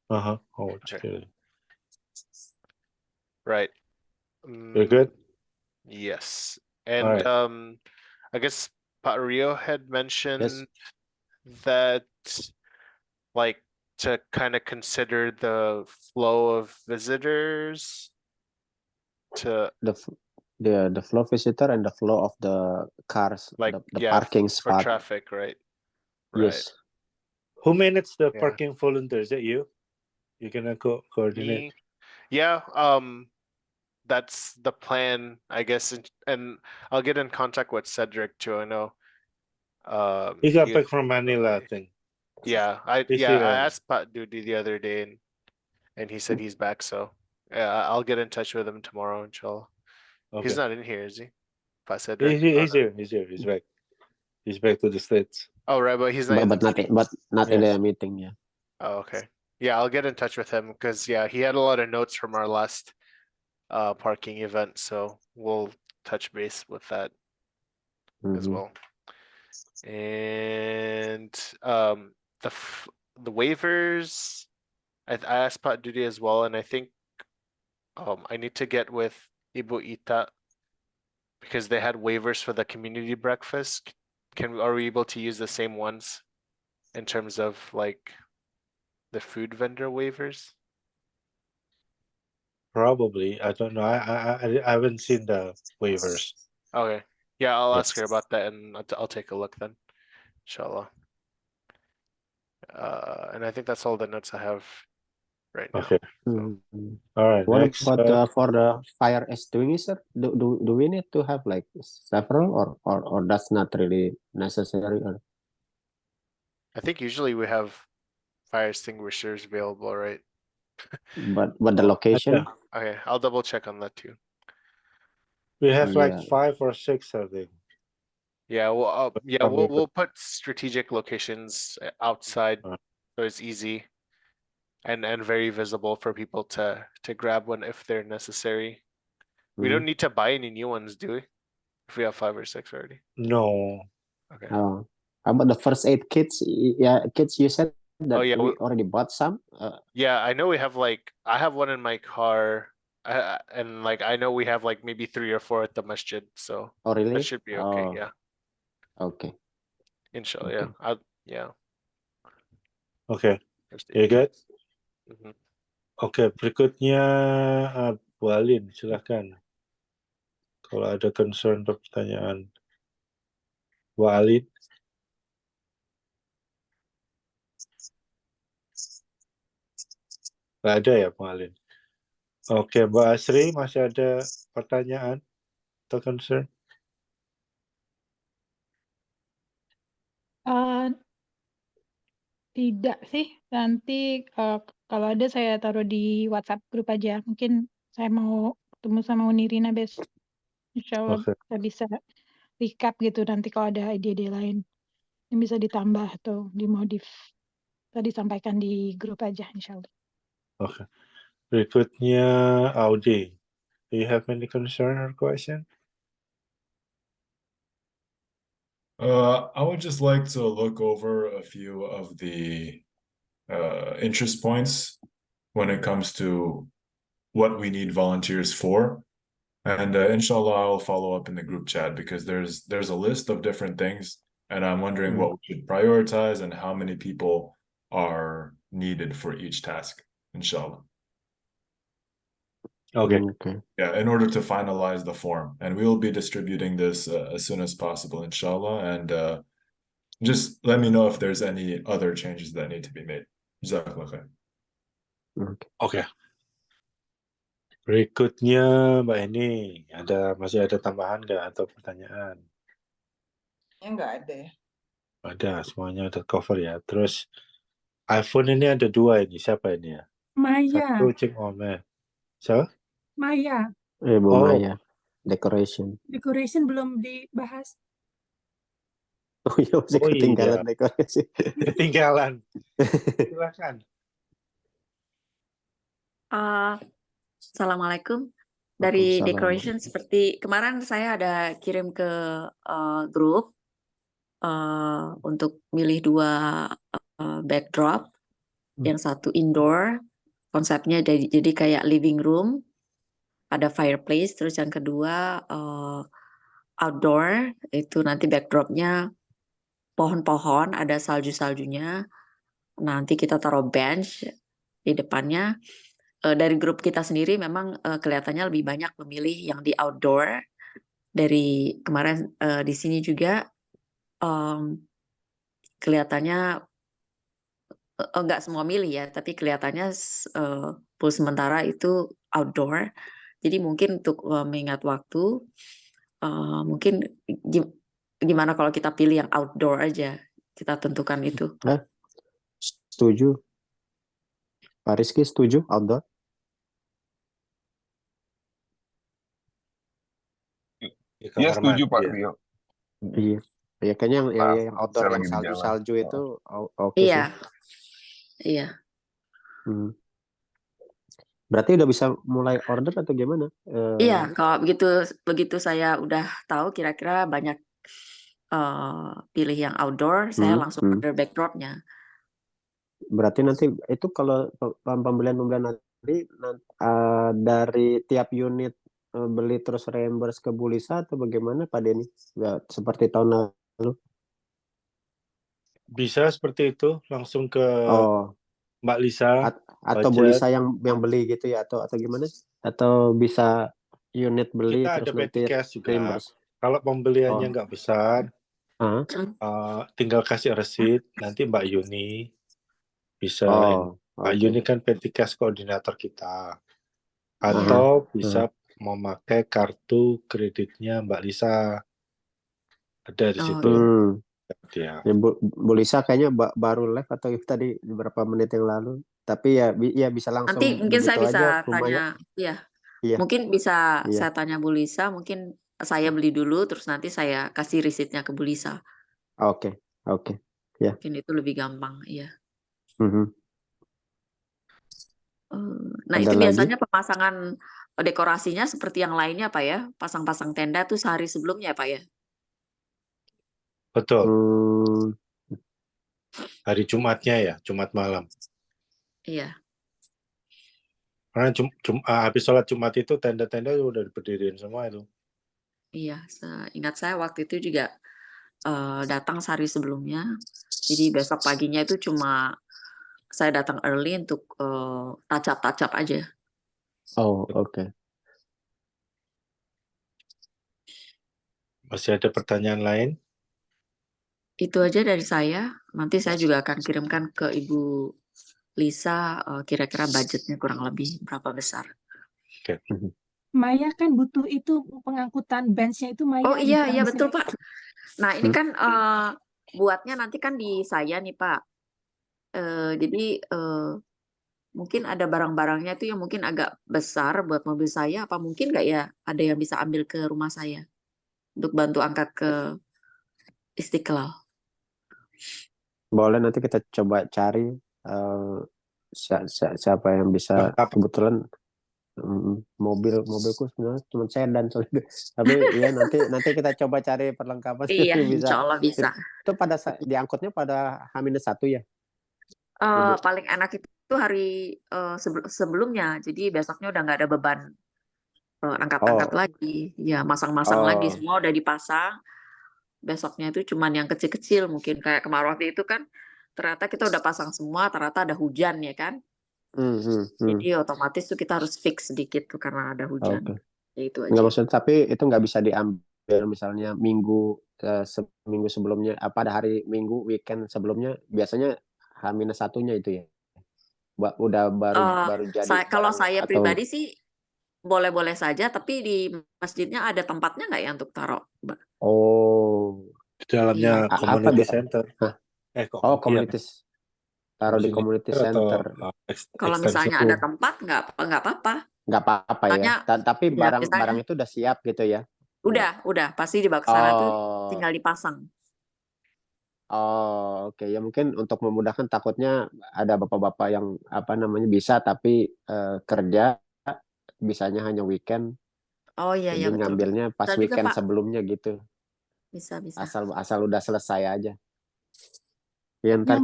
Howard Security. Right. You're good. Yes. And Alright. I guess Pak Rio had mentioned that like to kind of consider the flow of visitors to the flow visitor and the flow of the cars, like the yeah parking for spot. traffic, right? Yes. Who manages the Yeah. parking volunteer? Is it you? You can coordinate. Me, yeah. That's the plan, I guess, and I'll get in contact with Cedric too. I know. He got back from Manila, I think. Yeah, I Is he, asked Pat Duty the other day, and he said he's back. So yeah, I'll get in touch with him tomorrow, inshallah. Okay. He's not in here, is he? Pat Cedric. He's here. He's back. He's back to the States. Oh right, but he's not. in But the not in Yes. the meeting. Yeah. Oh, okay. Yeah, I'll get in touch with him because yeah, he had a lot of notes from our last parking event, so we'll touch base with that as well. And the waivers, I asked Pat Duty as well, and I think I need to get with Ibu Ita because they had waivers for the community breakfast. Are we able to use the same ones in terms of like the food vendor waivers? Probably. I don't know. I haven't seen the waivers. Okay. Yeah, I'll Yes. ask her about that and I'll take a look then. Inshallah. And I think that's all the notes I have right now. Okay. So. All right. What Next. about for the fire extinguisher? Do we need to have like several or that's not really necessary? Or? I think usually we have fire extinguishers available, right? But the location? Okay, I'll double check on that too. We have like 5 or 6, I think. Yeah, well, Probably we'll put strategic locations outside, so it's easy and very visible for people to grab one if they're necessary. We don't need to buy any new ones, do we? If we have 5 or 6 already. No. Okay. Oh, how about the first aid kits? Yeah, kits you said that yeah, we already bought some. Yeah, I know we have like I have one in my car, and like I know we have like maybe 3 or 4 at the masjid, so Oh really? that should be okay. Oh. Yeah. Okay. Inshallah, Okay. yeah. Yeah. Okay. You good? Mhm. Oke, berikutnya Bu Alin, silakan. Kalau ada concern atau pertanyaan. Bu Alin. Nggak ada ya, Bu Alin? Oke, Mbak Asri, masih ada pertanyaan atau concern? Tidak sih, nanti kalau ada saya taruh di WhatsApp grup aja. Mungkin saya mau ketemu sama Unirina besok. Insya Allah saya bisa recap gitu nanti kalau ada ide-ide lain yang bisa ditambah atau dimodif. Tadi sampaikan di grup aja, insya Allah. Oke. Berikutnya Audi. Do you have any concern or question? I would just like to look over a few of the interest points when it comes to what we need volunteers for. And inshallah, I'll follow up in the group chat because there's a list of different things and I'm wondering what we should prioritize and how many people are needed for each task, inshallah. Okay. Yeah, in order to finalize the form. And we will be distributing this as soon as possible, inshallah. And just let me know if there's any other changes that need to be made. Jazakallah khair. Oke. Berikutnya Mbak Eni, masih ada tambahan nggak atau pertanyaan? Ya nggak ada ya. Ada, semuanya ada cover ya. Terus iPhone ini ada 2 ini, siapa ini ya? Maya. Satu Cik Ome. Siapa? Maya. Bu Maya. Decoration. Decoration belum dibahas. Oh iya, masih ketinggalan dekorasi. Ketinggalan. Silakan. Assalamualaikum. Dari decoration seperti kemarin saya ada kirim ke grup untuk milih 2 backdrop. Yang satu indoor, konsepnya jadi kayak living room, ada fireplace. Terus yang kedua outdoor, itu nanti backdropnya pohon-pohon, ada salju-saljunya. Nanti kita taruh bench di depannya. Dari grup kita sendiri memang kelihatannya lebih banyak memilih yang di outdoor. Dari kemarin di sini juga kelihatannya enggak semua milih ya, tapi kelihatannya pool sementara itu outdoor. Jadi mungkin untuk mengingat waktu, mungkin gimana kalau kita pilih yang outdoor aja, kita tentukan itu. Setuju. Pak Rizky setuju outdoor? Ya setuju Pak Rio. Iya. Ya kayaknya yang outdoor saya yang lagi di jalan. salju-salju itu oke sih. Iya. Iya. Berarti udah bisa mulai order atau gimana? Iya, kalau begitu saya udah tahu kira-kira banyak pilih yang outdoor, saya langsung order backdropnya. Berarti nanti itu kalau pembelian nanti dari tiap unit beli terus reimburse ke Bulisa atau bagaimana Pak Denny? Ya, seperti tahun lalu? Bisa seperti itu, langsung ke Mbak Lisa. Atau Bulisa yang beli gitu ya, atau gimana? Atau bisa unit beli Kita terus ada nanti petty cash juga. reimburse? Kalau pembeliannya nggak besar, tinggal kasih receipt, nanti Mbak Yuni bisa. Mbak Yuni kan petty cash koordinator kita. Atau bisa memakai kartu kreditnya Mbak Lisa. Ada di situ. Ya, Bu Lisa kayaknya baru live atau tadi beberapa menit yang lalu. Tapi ya bisa langsung. Nanti mungkin saya bisa tanya. Iya. Mungkin bisa saya tanya Bu Lisa, mungkin saya beli dulu, terus nanti saya kasih receipt-nya ke Bu Lisa. Oke. Ya. Mungkin itu lebih gampang, iya. Nah, Ada itu biasanya lagi? pemasangan dekorasinya seperti yang lainnya Pak ya? Pasang-pasang tenda tuh sehari sebelumnya Pak ya? Betul. Hari Jumatnya ya, Jumat malam. Iya. Karena habis sholat Jumat itu tenda-tenda udah diberdiriin semua itu. Iya, ingat saya waktu itu juga datang sehari sebelumnya. Jadi besok paginya itu cuma saya datang early untuk touch up aja. Oke. Masih ada pertanyaan lain? Itu aja dari saya. Nanti saya juga akan kirimkan ke Ibu Lisa kira-kira budgetnya kurang lebih berapa besar. Oke. Maya kan butuh itu pengangkutan bench-nya itu Maya. Oh iya betul Pak. Nah ini kan buatnya nanti kan di saya nih Pak. Jadi mungkin ada barang-barangnya itu yang mungkin agak besar buat mobil saya. Apa mungkin nggak ya ada yang bisa ambil ke rumah saya untuk bantu angkat ke Istiqlal? Boleh, nanti kita coba cari siapa yang bisa. Kebetulan mobilku sebenarnya cuma sedan, tapi ya nanti kita coba cari perlengkapan. Iya, insya Allah bisa. Itu pada diangkutnya pada H-1 ya? Paling enak itu hari sebelumnya, jadi besoknya udah nggak ada beban angkat-angkat lagi, ya masang-masang lagi, semua udah dipasang. Besoknya itu cuman yang kecil-kecil, mungkin kayak kemarin waktu itu kan ternyata kita udah pasang semua, ternyata ada hujan ya kan. Jadi otomatis tuh kita harus fix sedikit tuh karena ada hujan. Ya, itu aja. Nggak maksud, tapi itu nggak bisa diambil misalnya seminggu sebelumnya, ada hari Minggu weekend sebelumnya, biasanya H-1-nya itu ya. Udah baru jadi. Kalau saya pribadi sih boleh-boleh saja, tapi di masjidnya ada tempatnya nggak ya untuk taruh, Mbak? Di dalamnya community center. Community. Taruh di community center. Kalau misalnya ada tempat nggak apa-apa. Nggak apa-apa ya. Tapi barang itu udah siap gitu ya. Udah pasti dibawa ke sana tuh tinggal dipasang. Oke. Ya mungkin untuk memudahkan, takutnya ada bapak-bapak yang bisa tapi kerja bisanya hanya weekend. Iya Jadi betul. ngambilnya pas Bisa weekend juga, sebelumnya gitu. Bisa. Asal udah selesai aja. Ya, ntar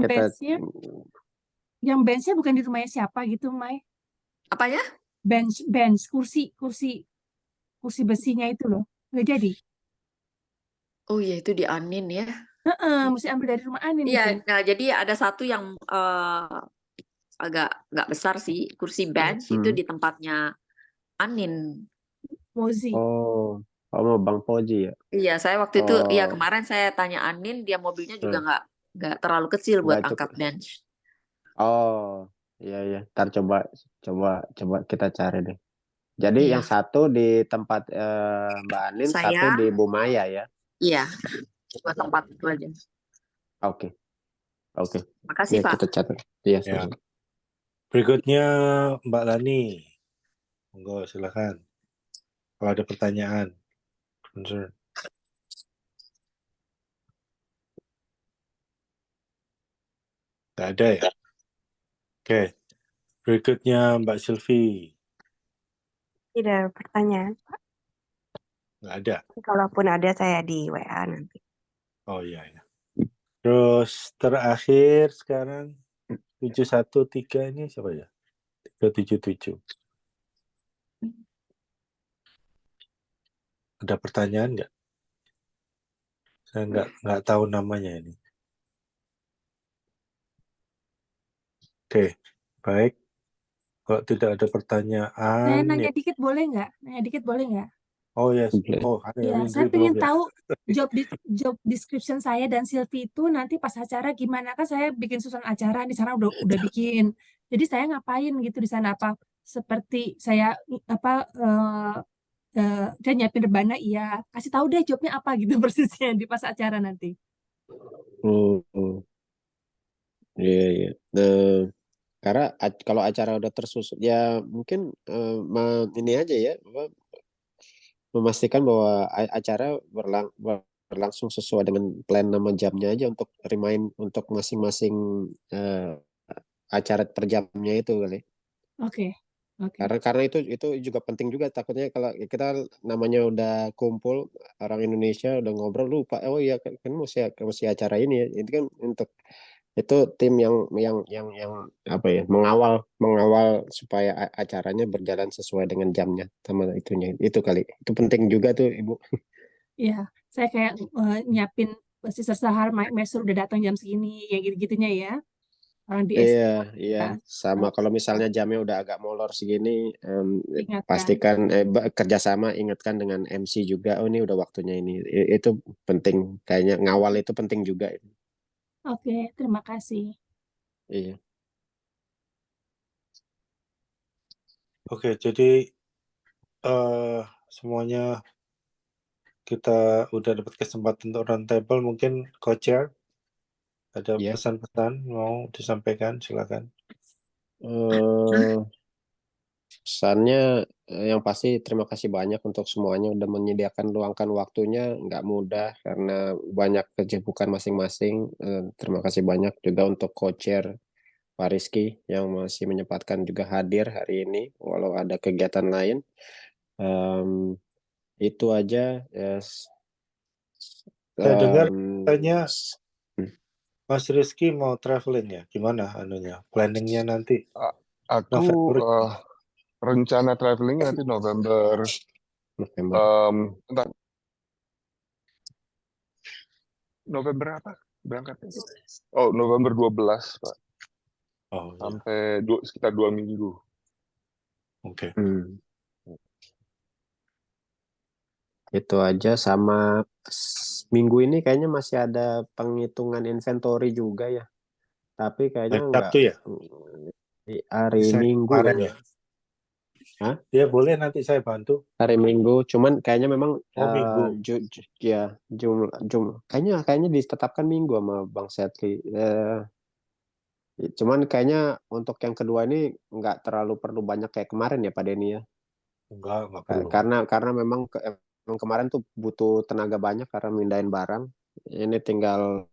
yang bench-nya bukan di rumahnya siapa gitu, Mai? Apanya? Bench, kursi besinya itu loh. Nggak jadi? Oh iya itu di Anin ya. Mesti ambil dari rumah Anin Iya, itu. nah jadi ada satu yang agak nggak besar sih, kursi bench itu di tempatnya Anin. Mozi. Oh, mau Bang Poji ya? Iya, saya waktu itu, ya Oh, kemarin saya tanya Anin, dia mobilnya juga nggak terlalu kecil buat nggak angkat cukup. bench. Oh, iya. Ntar coba kita cari deh. Jadi Iya. yang satu di tempat Mbak Anin, satu Saya, di Bumaya ya. iya, dua tempat itu aja. Oke. Makasih Ya Pak. kita catat. Iya, Ya. sama. Berikutnya Mbak Lani. Monggo silakan. Kalau ada pertanyaan, concern. Nggak ada ya? Oke. Berikutnya Mbak Sylvie. Tidak ada pertanyaan. Nggak ada. Kalaupun ada saya di WA nanti. Oh iya. Terus terakhir sekarang 713 ini siapa ya? 377. Ada pertanyaan nggak? Saya nggak tahu namanya ini. Oke, baik. Kalau tidak ada Saya pertanyaan, nanya dikit boleh nggak? oh yes. Oh, Ya, saya belum pengen ya. tahu job description saya dan Silvi itu nanti pas acara gimana, kan saya bikin susunan acara di sana udah bikin. Jadi saya ngapain gitu di sana, apa seperti saya dan nyiapin rebana, iya. Kasih tahu deh jobnya apa gitu persisnya di pas acara nanti. Iya. Karena kalau acara udah tersusun ya mungkin ini aja ya, memastikan bahwa acara berlangsung sesuai dengan plan nama jamnya aja untuk remind untuk masing-masing acara per jamnya itu kali. Oke. Karena itu juga penting juga, takutnya kalau kita namanya udah kumpul orang Indonesia udah ngobrol lupa, oh iya kan mesti acara ini ya. Itu kan untuk itu tim yang apa ya, mengawal supaya acaranya berjalan sesuai dengan jamnya sama itunya. Itu kali. Itu penting juga tuh, Ibu. Iya, saya kayak nyiapin Sister Sahar, Mike Mesur udah datang jam segini, ya gitu-gitunya ya. Orang di Iya. Sama kalau misalnya jamnya udah agak molor segini, Ingatkan. pastikan kerjasama, ingatkan dengan MC juga. Oh ini udah waktunya ini. Itu penting. Kayaknya ngawal itu penting juga. Oke, terima kasih. Iya. Oke, jadi semuanya kita udah dapat kesempatan untuk round table. Mungkin co-chair ada pesan-pesan mau disampaikan, silakan. Pesannya yang pasti terima kasih banyak untuk semuanya udah menyediakan luangkan waktunya, nggak mudah karena banyak kesibukan masing-masing. Terima kasih banyak juga untuk co-chair Pak Rizky yang masih menyempatkan juga hadir hari ini walau ada kegiatan lain. Itu aja. Saya dengar katanya Mas Rizky mau traveling ya, gimana anunya, planningnya nanti? Aku rencana traveling nanti November. November apa berangkatnya? Oh, November 12, Pak. Oh, sampai sekitar 2 minggu. Oke. Itu aja, sama minggu ini kayaknya masih ada penghitungan inventory juga ya. Tapi kayaknya enggak. Sabtu ya? Hari Minggu kemarin kan ya? Hah? Ya boleh, nanti saya bantu. Hari Minggu, cuman kayaknya memang Minggu. kayaknya ditetapkan Minggu sama Bang Setli. Cuman kayaknya untuk yang kedua ini nggak terlalu perlu banyak kayak kemarin ya Pak Denny ya. Enggak perlu. Karena memang kemarin tuh butuh tenaga banyak karena mindahin barang. Ini tinggal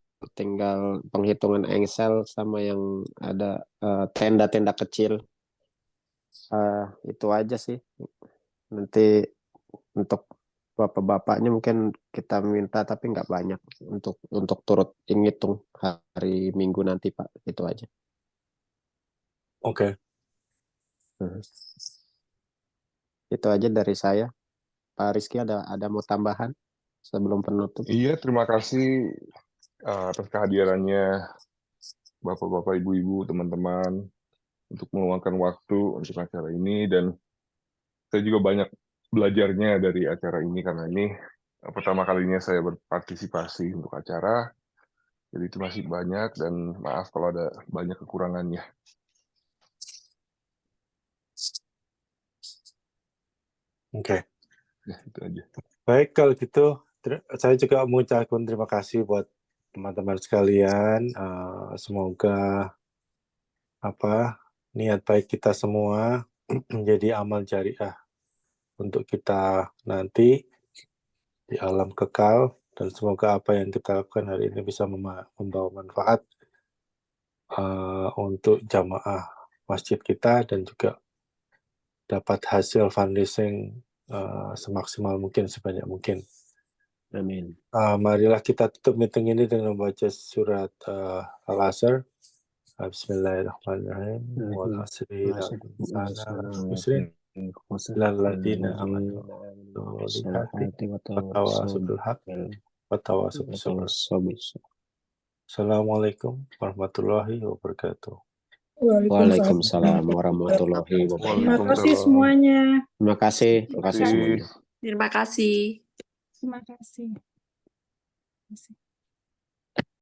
penghitungan Excel sama yang ada tenda-tenda kecil. Itu aja sih. Nanti untuk bapak-bapaknya mungkin kita minta tapi nggak banyak untuk turut ngitung hari Minggu nanti Pak. Itu aja. Oke. Itu aja dari saya. Pak Rizky ada mau tambahan? sebelum penutup. Iya, terima kasih atas kehadirannya Bapak-bapak, Ibu-ibu, teman-teman untuk meluangkan waktu untuk acara ini, dan saya juga banyak belajarnya dari acara ini karena ini pertama kalinya saya berpartisipasi untuk acara. Jadi itu masih banyak dan maaf kalau ada banyak kekurangannya. Oke. Ya, itu aja. Baik, kalau gitu saya juga mengucapkan terima kasih buat teman-teman sekalian. Semoga niat baik kita semua menjadi amal jariah untuk kita nanti di alam kekal, dan semoga apa yang kita lakukan hari ini bisa membawa manfaat untuk jamaah masjid kita dan juga dapat hasil fundraising semaksimal mungkin, sebanyak mungkin. Amin. Marilah kita tutup meeting ini dengan membaca surat Al-Asr. Bismillahirrahmanirrahim. Wal asri lalladzina amanu solihati watawassaw bil haqqi watawassaw bis sabr. Assalamualaikum warahmatullahi wabarakatuh. Waalaikumsalam warahmatullahi wabarakatuh. Terima kasih semuanya. Terima kasih semuanya. Terima kasih. Terima kasih.